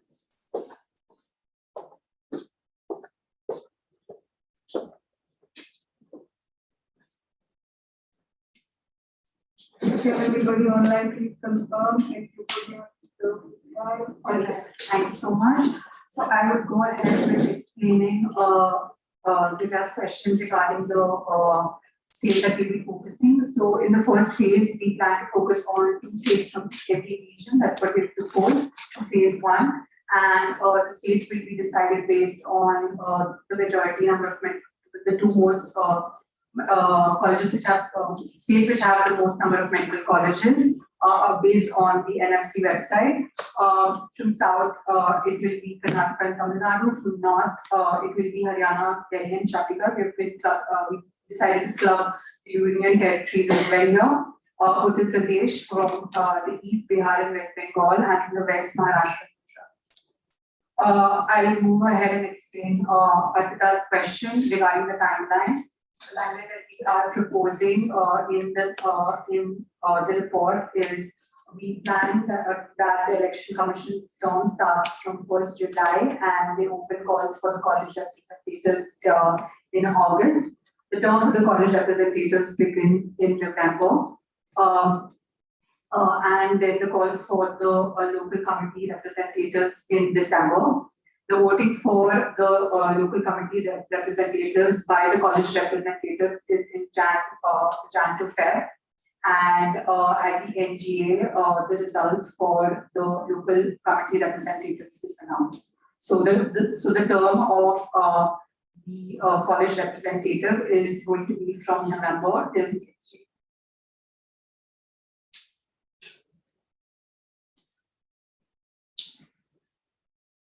If everybody online, please confirm if you could hear the slide. All right, thank you so much. So I would go ahead with explaining the last question regarding the states that we'll be focusing. So in the first phase, we plan to focus on 2 states from every region. That's what we've proposed for phase 1. And the states will be decided based on the majority number of the 2 most colleges which have states which have the most number of medical colleges based on the NFC website. From south, it will be Karnataka and Tamil Nadu. From north, it will be Haryana, Delhi, and Chhattisgarh. We decided to club the union territories as well here. Uttar Pradesh from the east, Bihar and West Bengal, and from the west, Maharashtra. I'll move ahead and explain Arpita's question regarding the timeline. The timeline that we are proposing in the report is we plan that the election commission's term starts from 1st July and they open calls for the college representatives in August. The term for the college representatives begins in November. And then the calls for the local committee representatives in December. The voting for the local committee representatives by the college representatives is in Jan to Feb. And at the NGA, the results for the local committee representatives is announced. So the term of the college representative is going to be from November till June.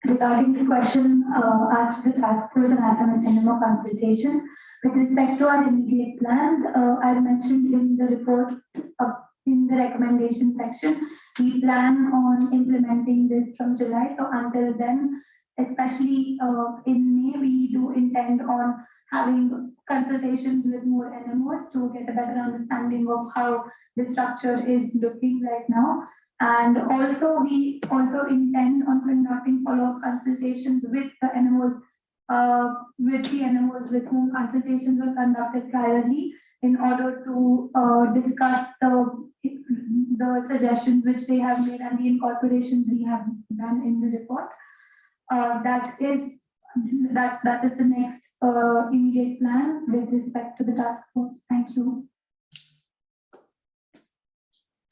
Regarding the question asked to the task force on FMS NGA consultations, with respect to our immediate plans, I mentioned in the report, in the recommendation section, we plan on implementing this from July. So until then, especially in May, we do intend on having consultations with more NMOs to get a better understanding of how the structure is looking right now. And also, we also intend on conducting follow-up consultations with the NMOs, with whom consultations were conducted priorly in order to discuss the suggestions which they have made and the incorporations we have done in the report. That is the next immediate plan with respect to the task force. Thank you.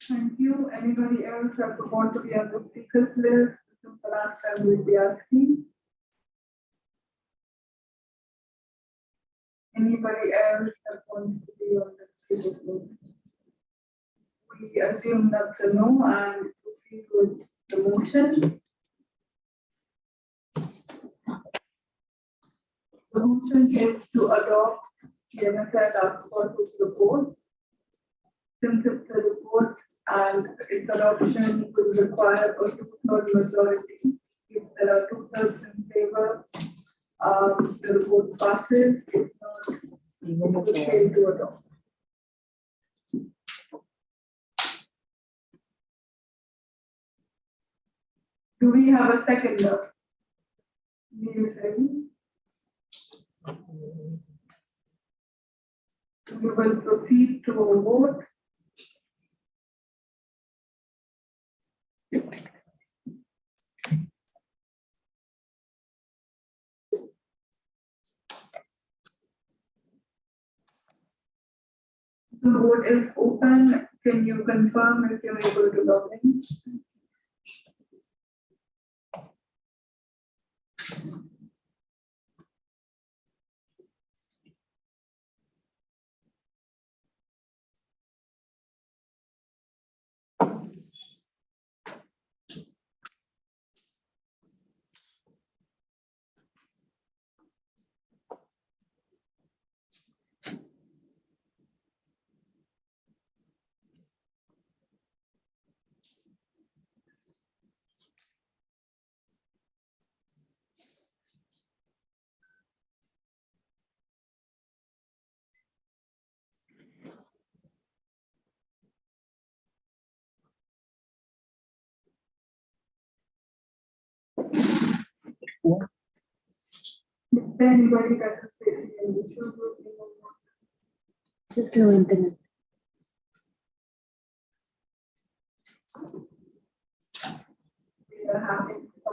Thank you. Anybody else that would want to be on the speakers list? The last time we'll be asking. Anybody else that wants to be on the speakers list? We assume that's a no and proceed with the motion. The motion is to adopt the MSAI task force's report. Since it's a report and its adoption will require a 2/3 majority. If there are 2/3 in favor, the report passes. If not, it will fail to adopt. Do we have a seconder? Need a second? We will proceed to a vote. The vote is open. Can you confirm if you're able to log in? Is there anybody that is facing any issues with the vote? Just no internet.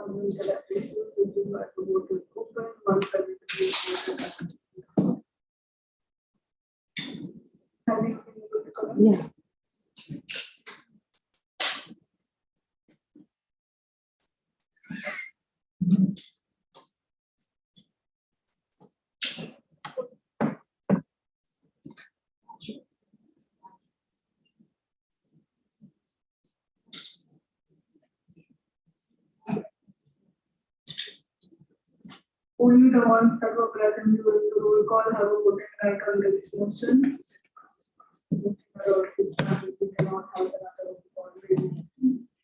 intellectual issues, which is why the vote is open. Once the Has it been able to comment? Yeah. Only the ones that were present during the roll call have a voting right on this motion. We cannot have another vote.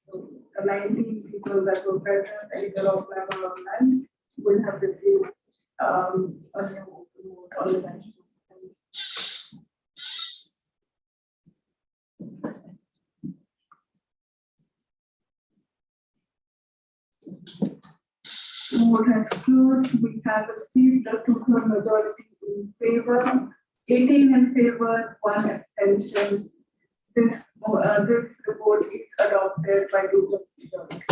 So the 19 people that were present, either offline or online, will have received a new vote on the motion. Vote has closed. We have received a two-thirds majority in favor, 18 in favor, 1 abstention. This report is adopted by two-thirds majority.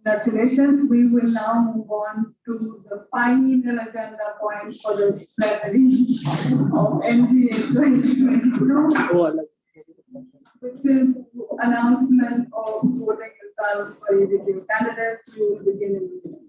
Congratulations. We will now move on to the final agenda point for the plenary of NGA 2022, which is announcement of voting results for EVP candidates. We will begin in a minute.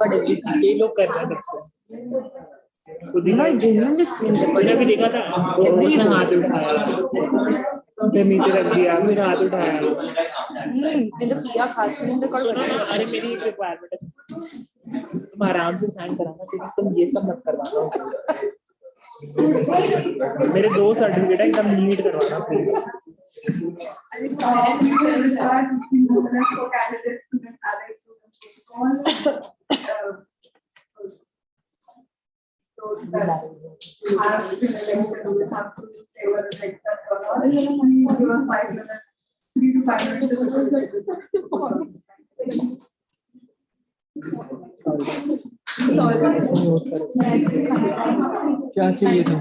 ये लोग कर रहे हैं तब से खुद ही No, genuinely screen मैंने भी recording. देखा था वो उसने हाथ उठाया फिर नीचे रख दिया फिर हाथ उठाया मैंने किया खास screen record सुनो करना ना अरे मेरी एक रिक्वायरमेंट है तुम आराम से साइन कराना क्योंकि तुम ये सब मत करवाना मेरे 2 सर्टिफिकेट है एकदम नीट करवाना please We will require 15 minutes for candidates to get added to the protocol. So that we have been elected, we have to say whether they accept or not. Please give us 5 minutes, 3 to 5 minutes to complete क्या चाहिए था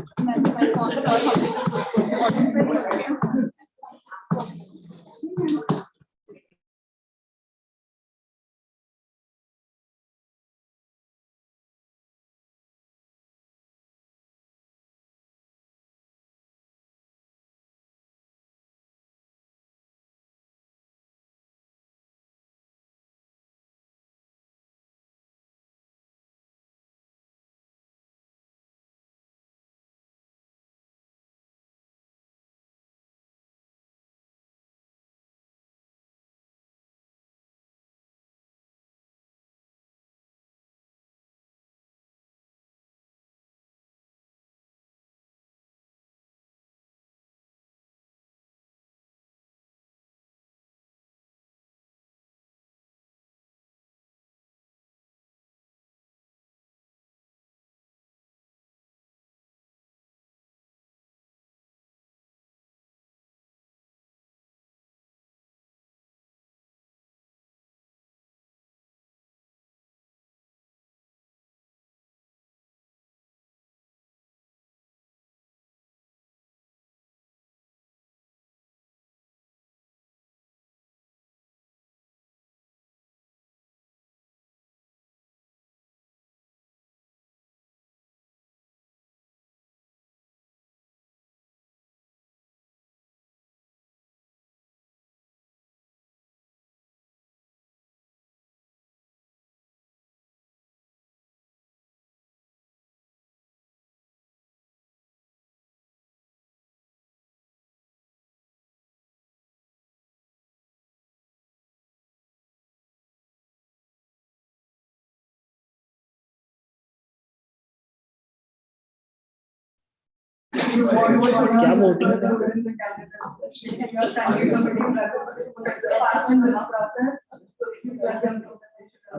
क्या voting है?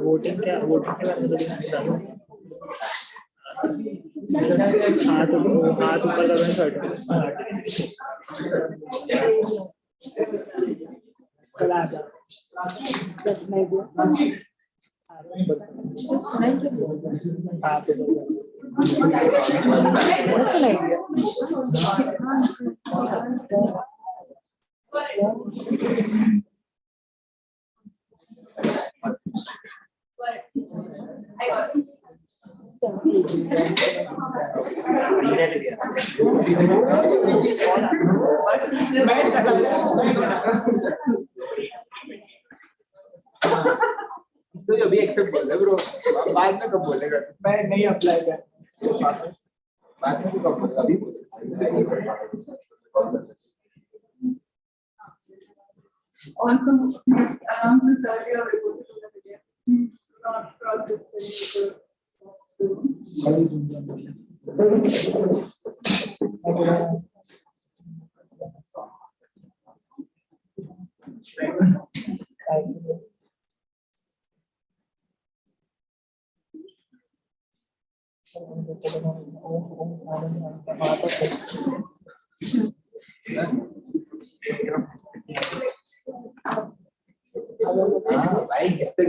Voting क्या voting के बारे में हाथ ऊपर कर इसको अभी एक्सेप्ट बोल रहे ब्रो, बाद में कब बोलेगा? मैं नहीं अप्लाई कर, बाद में कब बोलेगा? अभी also around this earlier reported to the video. Not process भाई किससे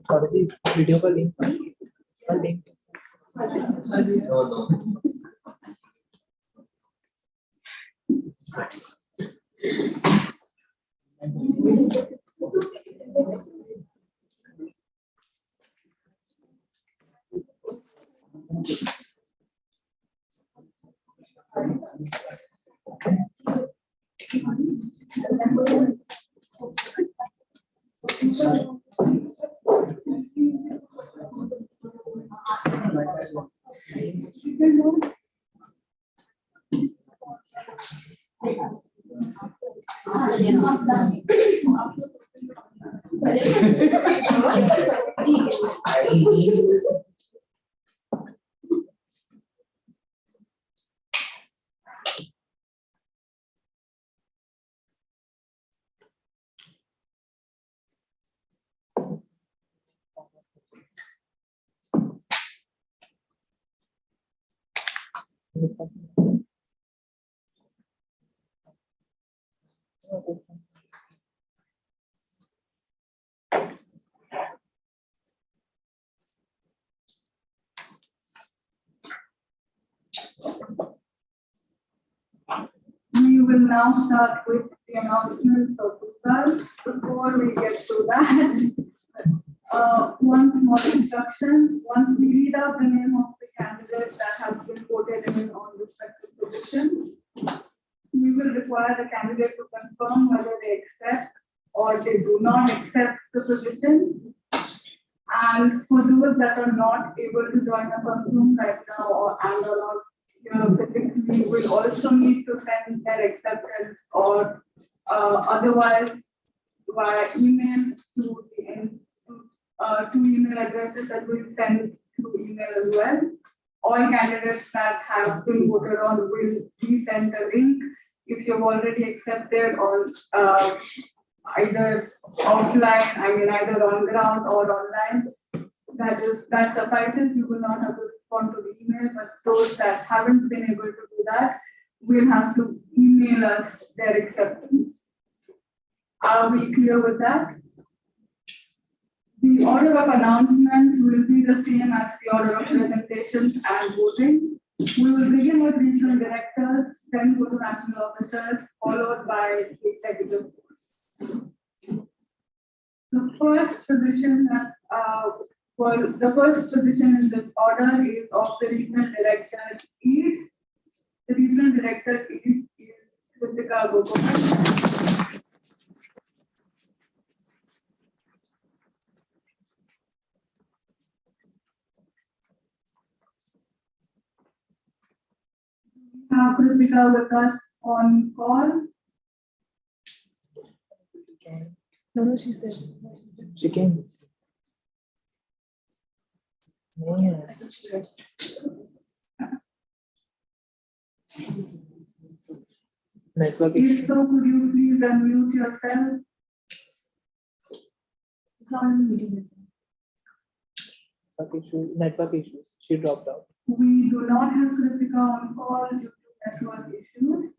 Sorry, video का link. Link. No. We will now start with the announcements of the results. Before we get to that, one small instruction. Once we read out the name of the candidates that have been voted in on respective positions, we will require the candidate to confirm whether they accept or they do not accept the position. And for those that are not able to join us on Zoom right now and are not physically, will also need to send their acceptance or otherwise via email to the two email addresses that we'll send through email as well. All candidates that have been voted on will be sent a link if you've already accepted or either offline, either on ground or online. That suffices. You will not have to respond to the email, but those that haven't been able to do that will have to email us their acceptance. Are we clear with that? The order of announcements will be the same as the order of presentations and voting. We will begin with regional directors, then go to national officers, followed by the executive board. The first position the first position in this order is of the regional director East. The regional director East is Kritika Gopal. Have Kritika with us on call. No, she's there. She came. Yes. Network If so, could you please unmute yourself? Network issues. She dropped out. We do not have Kritika on call due to network issues.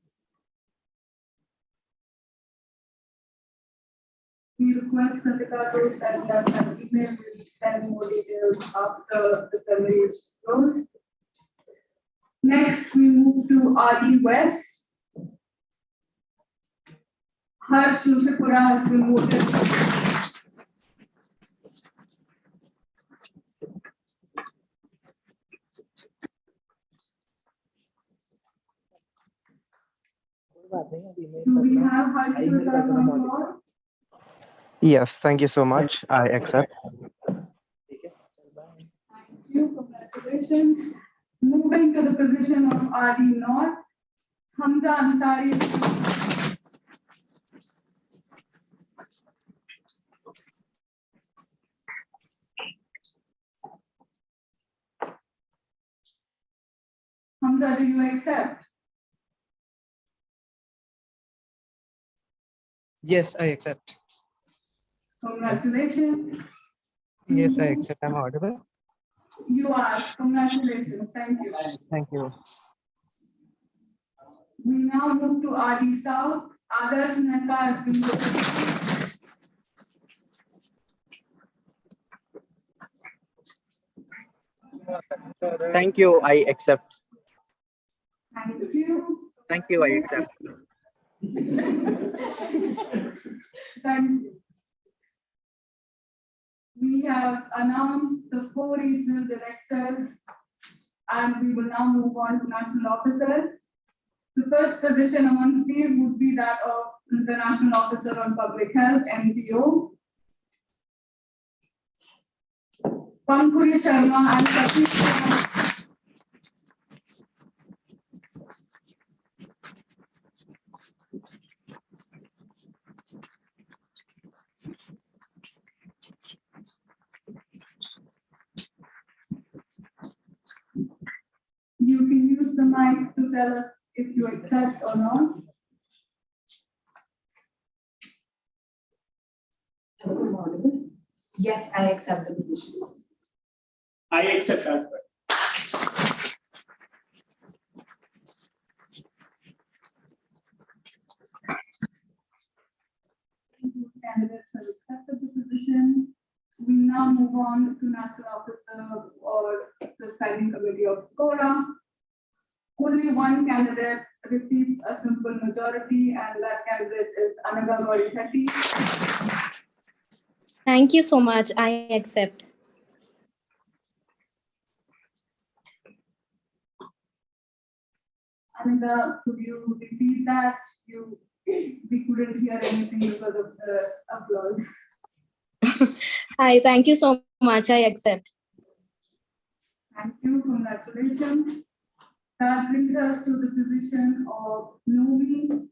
We request Kritika to send us an email with send more details after the plenary is closed. Next, we move to RD West. Harsh Yusufpura has been voted. Do we have Harsh Yusufpura on board? Yes, thank you so much. I accept. Thank you. Congratulations. Moving to the position of RD North, Hamza Ansari. Hamza, do you accept? Yes, I accept. Congratulations. Yes, I accept. I'm audible. You are. Congratulations. Thank you. Thank you. We now move to RD South. Adarsh Mehta has been voted. Thank you. I accept. Thank you. Thank you. I accept. Thank you. We have announced the 4 regional directors, and we will now move on to national officers. The first position among these would be that of the National Officer on Public Health, NPO. Pankuri Sharma and Satish. You can use the mic to tell us if you accept or not. Yes, I accept the position. I accept as well. Candidates have accepted the position. We now move on to National Officer or the Standing Committee of SCORA. Only one candidate received a simple majority, and that candidate is Anaga Gauri. Thank you so much. I accept. Anaga, could you repeat that? We couldn't hear anything because of the applause. Hi, thank you so much. I accept. Thank you. Congratulations. That brings us to the position of Nomi,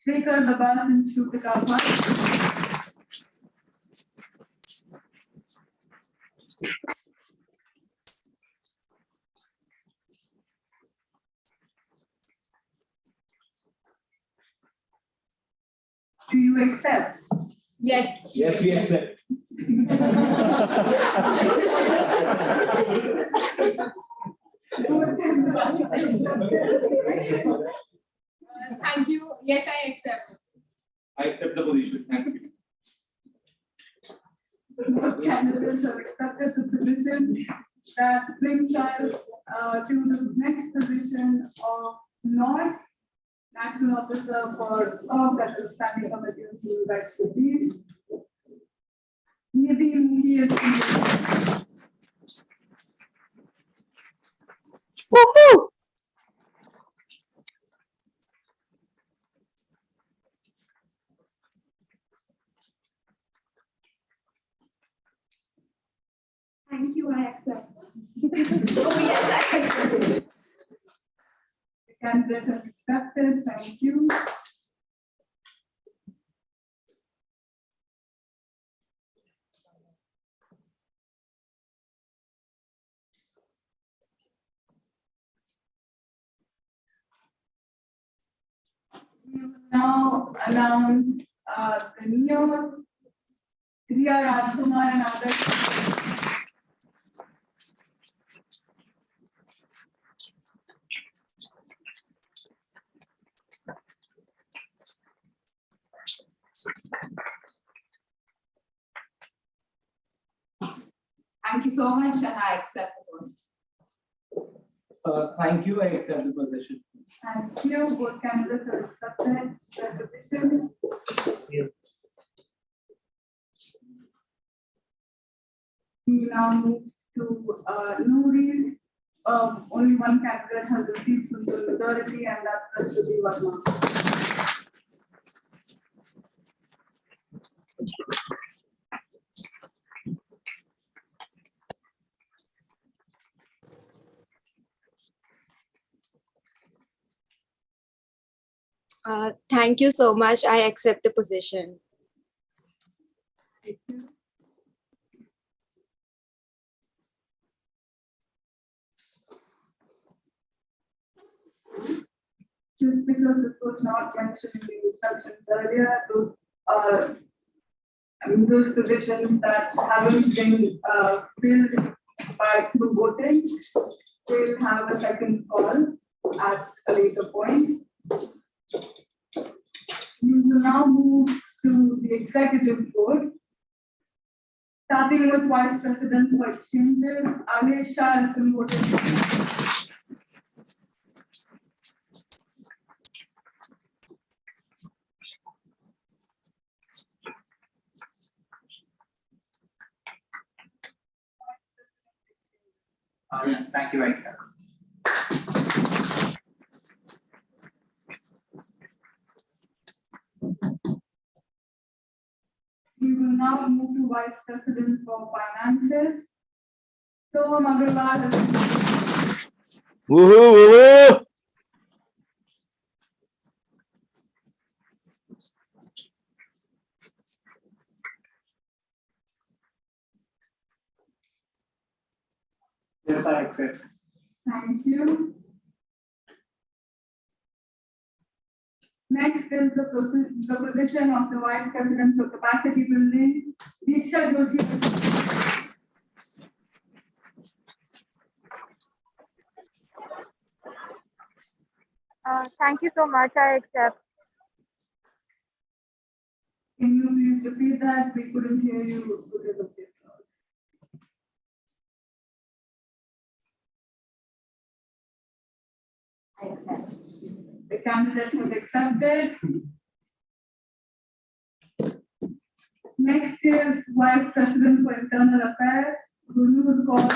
Shekhar Labas and Shutika Bhatt. Do you accept? Yes. Yes, we accept. Thank you. Yes, I accept. I accept the position. Thank you. Both candidates have accepted the position. That brings us to the next position of North National Officer for that is Standing Committee on Civil Rights Reviews. Nidhi Mukhi is Woohoo! Thank you, I accept. Oh, yes, I accept. the candidate has accepted. Thank you. We will now announce the news. Riya Rajkumar and others. Thank you so much, and I accept the post. Thank you. I accept the position. Thank you. Both candidates have accepted the position. We now move to Nouri. Only one candidate has received simple majority, and that's Rashidi Verma. Thank you so much. I accept the position. Thank you. Just because this was not mentioned in the instructions earlier, those positions that haven't been filled by through voting will have a second call at a later point. We will now move to the executive board. Starting with Vice President for Exchanges, Alesh Shah has been voted. Yeah, thank you, Aisha. We will now move to Vice President for Finances. Soham Agarwal has been. Woohoo, woohoo! Yes, I accept. Thank you. Next is the position of the Vice President for Capacity Building, Diksha Joshi. Thank you so much. I accept. Can you please repeat that? We couldn't hear you because of this. I accept. The candidate was accepted. Next is Vice President for Internal Affairs, who you would call.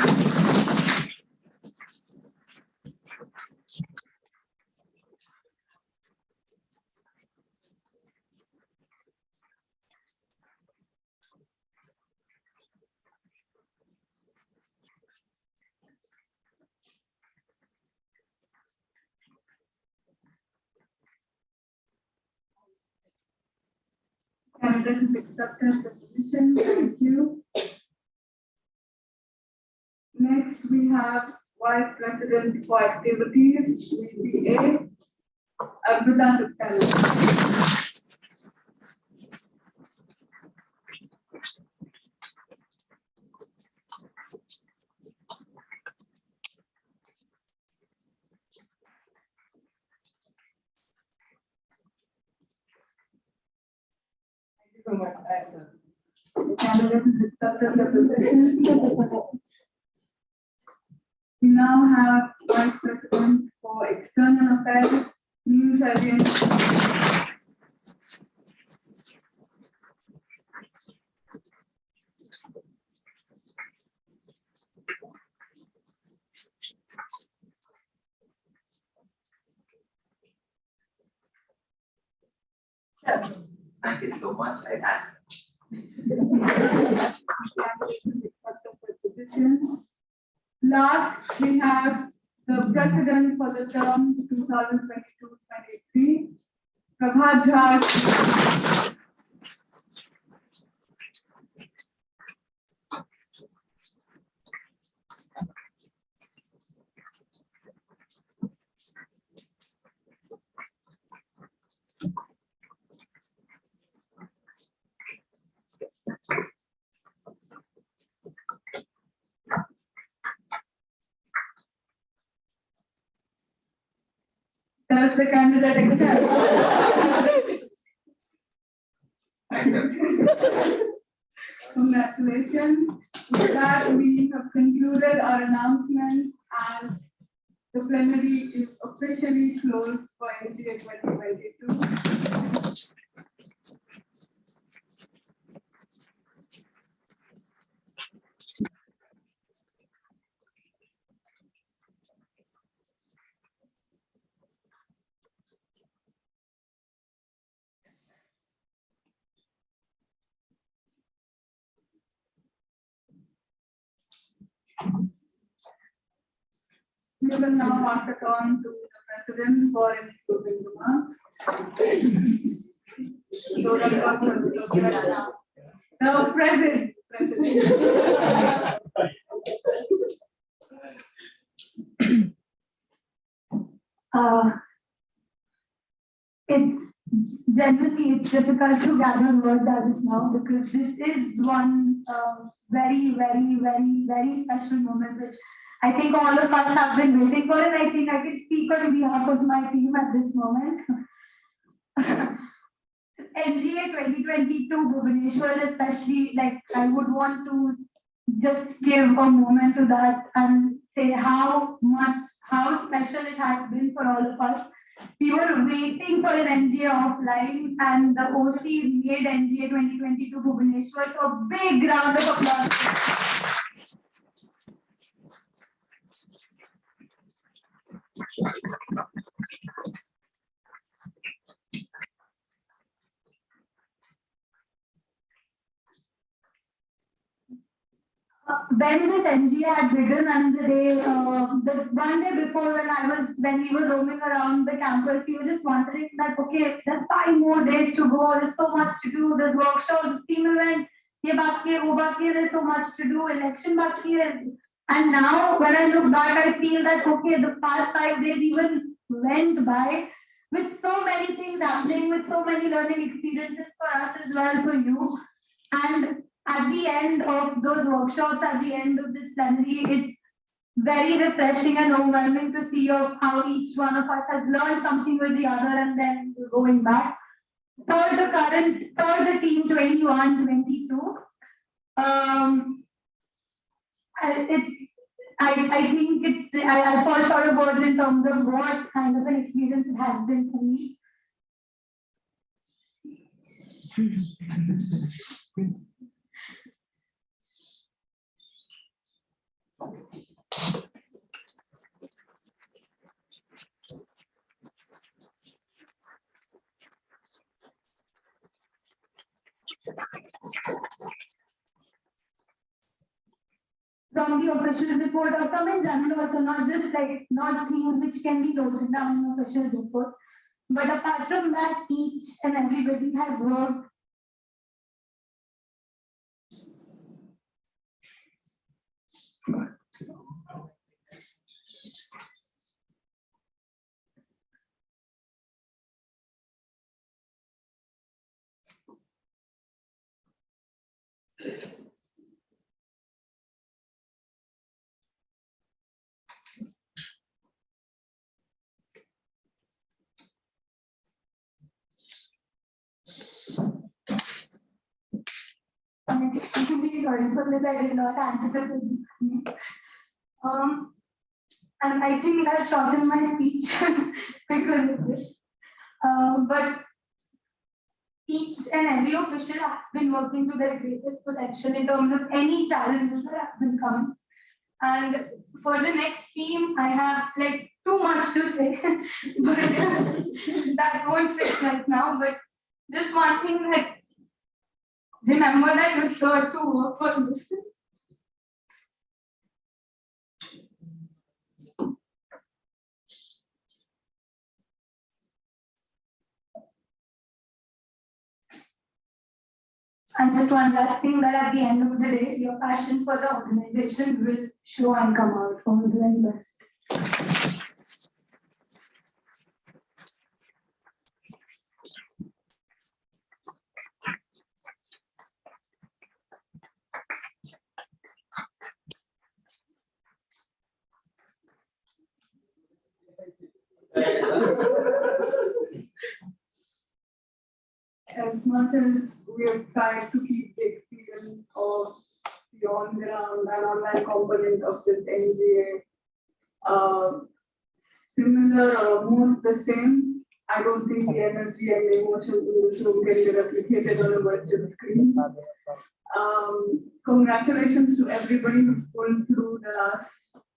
Candidate has accepted the position. Thank you. Next, we have Vice President for Activities, VPA, Advocacy. So much, I accept. The candidate has accepted the position. We now have Vice President for External Affairs, News Agency. Thank you so much. I accept. Last, we have the President for the term 2022-23, Prabhat Jha. Does the candidate accept? Congratulations. With that, we have concluded our announcement and the plenary is officially closed for NGA 2022. We will now pass it on to the President for any closing remarks. No, President. It's difficult to gather words as of now because this is one very special moment which I think all of us have been waiting for, and I think I can speak on behalf of my team at this moment. NGA 2022 Bhubaneswar, especially, like, I would want to just give a moment to that and say how special it has been for all of us. We were waiting for an NGA offline, and the OC made NGA 2022 Bhubaneswar. So big round of applause. When this NGA had begun, and the one day before, when we were roaming around the campus, we were just wondering that, okay, there's 5 more days to go. There's so much to do. There's workshop, team event, there's so much to do. Election, and now when I look back, I feel that, okay, the past 5 days even went by with so many things happening, with so many learning experiences for us as well, for you. And at the end of those workshops, at the end of this plenary, it's very refreshing and overwhelming to see how each one of us has learned something with the other, and then going back. Third, the team 21-22. I think I fall short of words in terms of what kind of an experience it has been for me. From the official report or from in general also, not things which can be noted down in official reports. But apart from that, each and everybody has worked. I'm extremely sorry for this. I did not anticipate this. And I think I'll shorten my speech because of this. But each and every official has been working to their greatest potential in terms of any challenges that have been coming. And for the next team, I have too much to say, but that won't fit right now. But just one thing, that remember that you're sure to work for this. And just one last thing, that at the end of the day, your passion for the organization will show and come out. All the very best. As much as we have tried to keep the experience of the on-ground and online component of this NGA similar or almost the same, I don't think the energy and the emotion in this room can be replicated on a virtual screen. Congratulations to everybody who's pulled through the last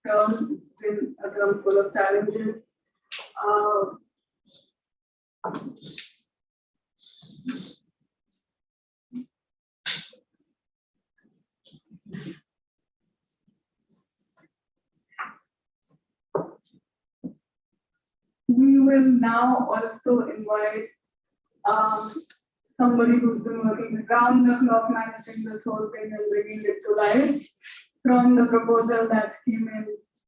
term. It's been a term full of challenges. We will now also invite somebody who's been working around the clock managing this whole thing and bringing it to life from the proposal that came in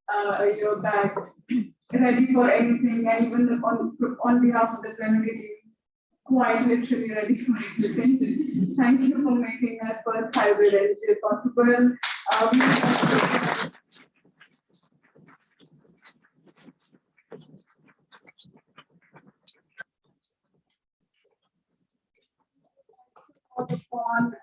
a year back, ready for anything, and even on behalf of the plenary team, quite literally ready for everything. Thank you for making that first hybrid NGA possible. upon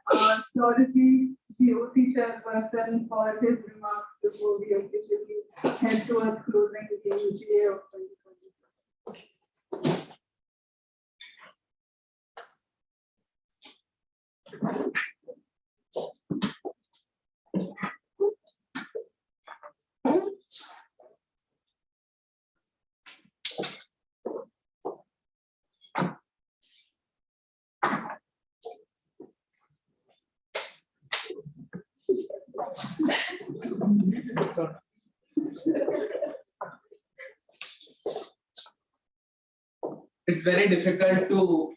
Dorothy, the OC chairperson, for his remarks before we officially head towards closing the NGA of 2020. It's very difficult to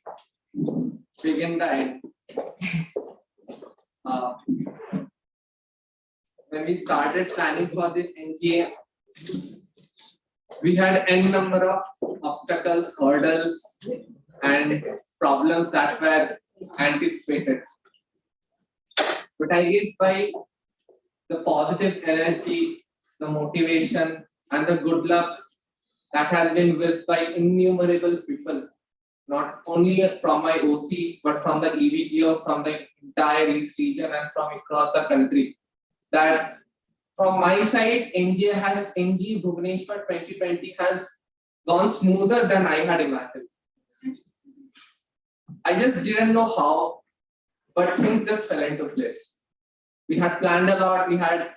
begin the end. When we started planning for this NGA, we had n number of obstacles, hurdles, and problems that were anticipated. But I guess by the positive energy, the motivation, and the good luck that has been wished by innumerable people, not only from my OC, but from the EVTO, from the entire East region, and from across the country, that from my side, NGA Bhubaneswar 2020 has gone smoother than I had imagined. I just didn't know how, but things just fell into place. We had planned a lot, we had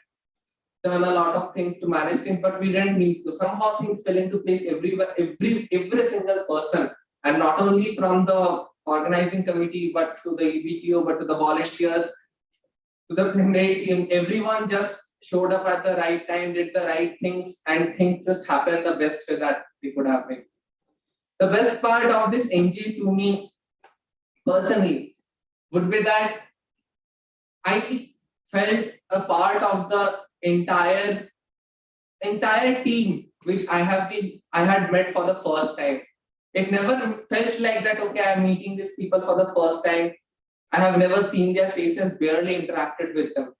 done a lot of things to manage things, but we didn't need to. Somehow things fell into place everywhere, every single person, and not only from the organizing committee, but to the EVTO, but to the volunteers, to the plenary team. Everyone just showed up at the right time, did the right things, and things just happened in the best way that they could have been. The best part of this NGA to me personally would be that I felt a part of the entire team which I had met for the first time. It never felt like that, okay, I'm meeting these people for the first time. I have never seen their faces, barely interacted with them.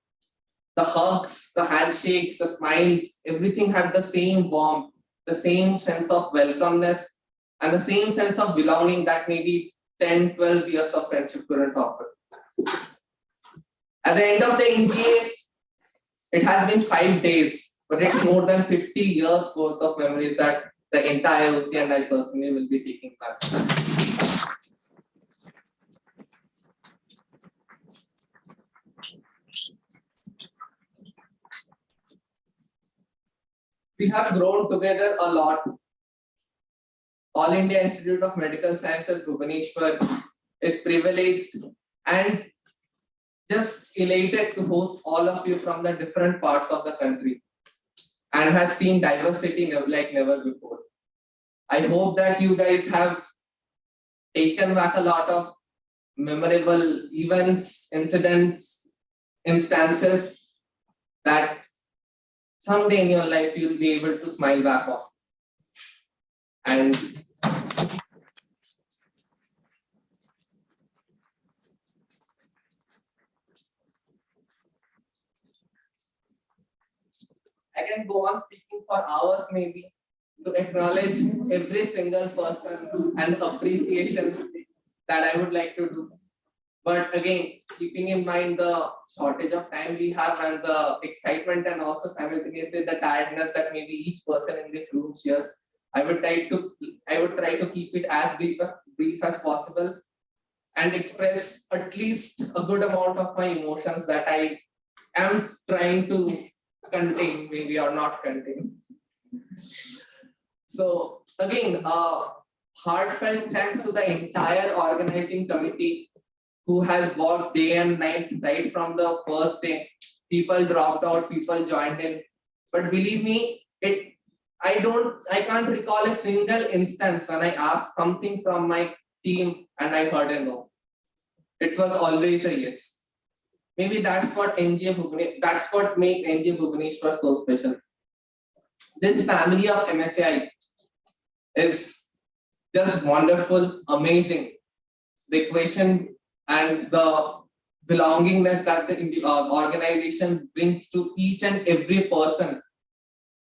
The hugs, the handshakes, the smiles, everything had the same warmth, the same sense of welcomeness, and the same sense of belonging that maybe 10, 12 years of friendship couldn't offer. At the end of the NGA, it has been 5 days, but it's more than 50 years worth of memories that the entire OC and I personally will be taking back. We have grown together a lot. All India Institute of Medical Sciences, Bhubaneswar, is privileged and just elated to host all of you from the different parts of the country, and has seen diversity like never before. I hope that you guys have taken back a lot of memorable events, incidents, instances that someday in your life you'll be able to smile back on. And I can go on speaking for hours maybe to acknowledge every single person and appreciation that I would like to do. But again, keeping in mind the shortage of time we have and the excitement and also simultaneously the tiredness that maybe each person in this room shares, I would try to keep it as brief as possible and express at least a good amount of my emotions that I am trying to contain, maybe, or not contain. So again, heartfelt thanks to the entire organizing committee who has worked day and night right from the first day. People dropped out, people joined in, but believe me, I can't recall a single instance when I asked something from my team and I heard a no. It was always a yes. Maybe that's what makes NGA Bhubaneswar so special. This family of MSAI is just wonderful, amazing. The equation and the belongingness that the organization brings to each and every person,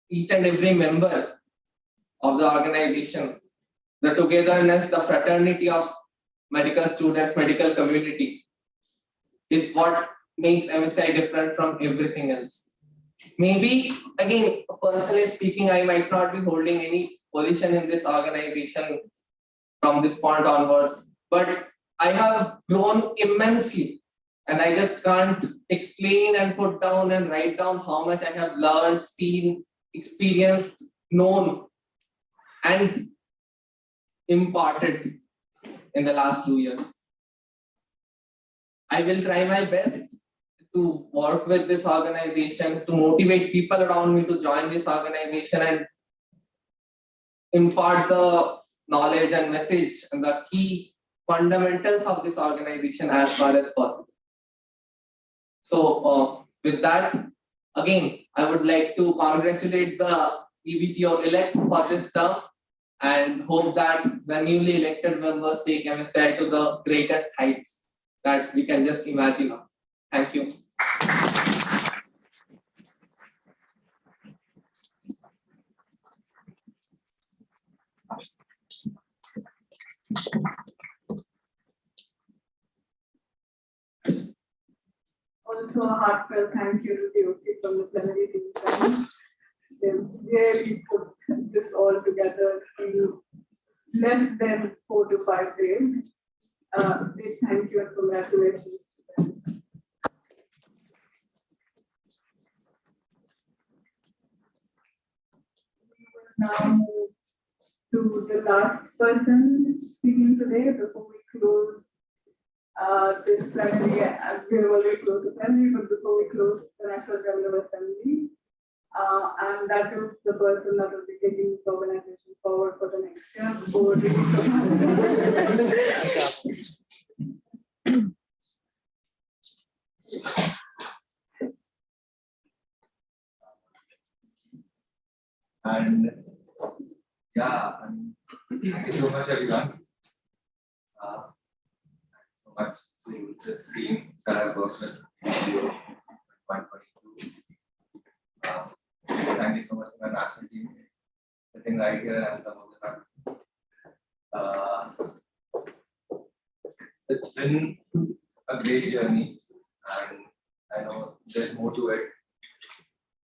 each and every member of the organization, the togetherness, the fraternity of medical students, medical community. is what makes MSAI different from everything else. Maybe, again, personally speaking, I might not be holding any position in this organization from this point onwards, but I have grown immensely, and I just can't explain and put down and write down how much I have learned, seen, experienced, known, and imparted in the last 2 years. I will try my best to work with this organization, to motivate people around me to join this organization and impart the knowledge and message and the key fundamentals of this organization as far as possible. So with that, again, I would like to congratulate the EBTO elect for this term and hope that the newly elected members take MSAI to the greatest heights that we can just imagine of. Thank you. Also, a heartfelt thank you to the OC from the Plenary team. They really put this all together in less than 4 to 5 days. Big thank you and congratulations. Now move to the last person speaking today before we close this plenary. We have already closed the plenary, but before we close the National General Assembly, and that is the person that will be taking this organization forward for the next year. Over to And yeah, thank you so much, everyone. So much to this team that I've worked with. Thank you so much to my national team sitting right here and some of the time. It's been a great journey, and I know there's more to it.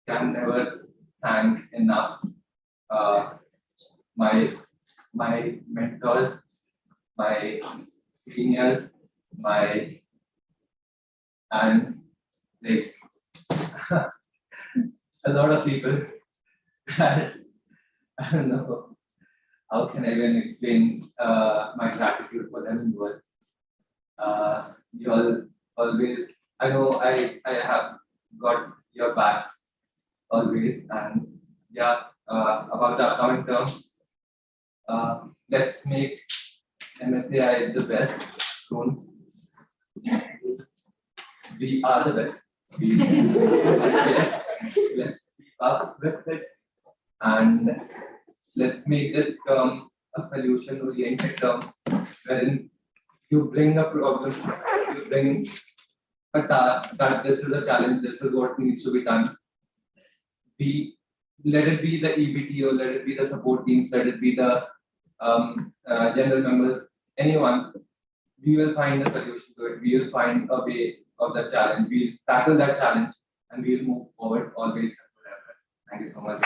Can never thank enough my mentors, my seniors, and like a lot of people that I don't know how can I even explain my gratitude for them in words. You all always, I know I have got your back always, and yeah, about the upcoming term, let's make MSAI the best soon. We are the best. Let's keep up with it, and let's make this term a solution-oriented term, wherein you bring a problem, you bring a task that this is a challenge, this is what needs to be done. Let it be the EBTO, let it be the support teams, let it be the general members, anyone. We will find a solution to it. We will find a way of the challenge. We'll tackle that challenge and we'll move forward always and forever. Thank you so much.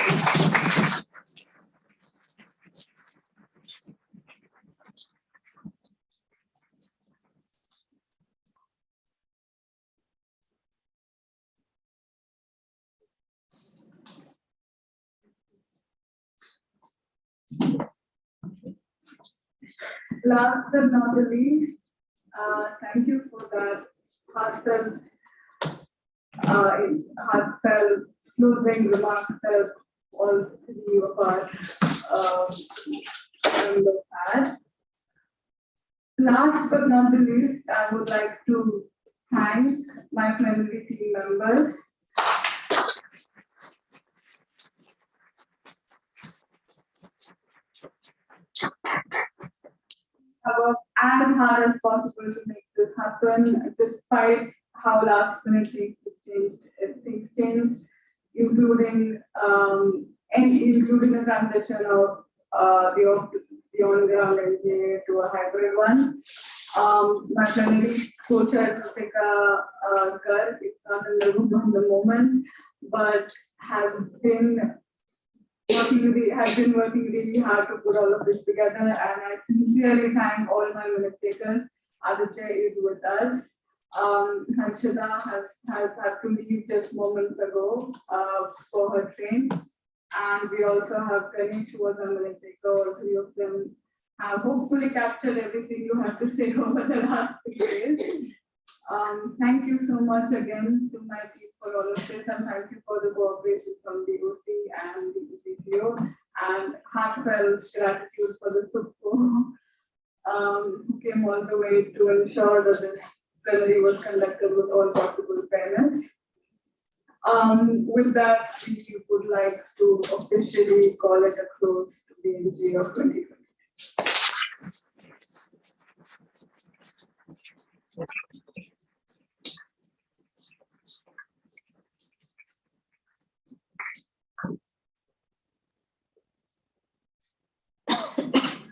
Last but not the least, thank you for that heartfelt closing remarks that all three of us had. Last but not the least, I would like to thank my Plenary team members. I worked as hard as possible to make this happen, despite how last minute things changed, including the transition of the on-ground NGA to a hybrid one. My plenary co-chair Pratika Garg is not in the room at the moment, but has been working really hard to put all of this together, and I sincerely thank all my minute takers. Aditya is with us. Harshada has had to leave just moments ago for her train. And we also have Ganesh, who was a minute taker. All three of them have hopefully captured everything you have to say over the last 3 days. Thank you so much again to my team for all of this, and thank you for the cooperation from the OC and the CTO, and heartfelt gratitude for the SUPCO, who came all the way to ensure that this plenary was conducted with all possible fairness. With that, we would like to officially call it a close to the NG of 2020.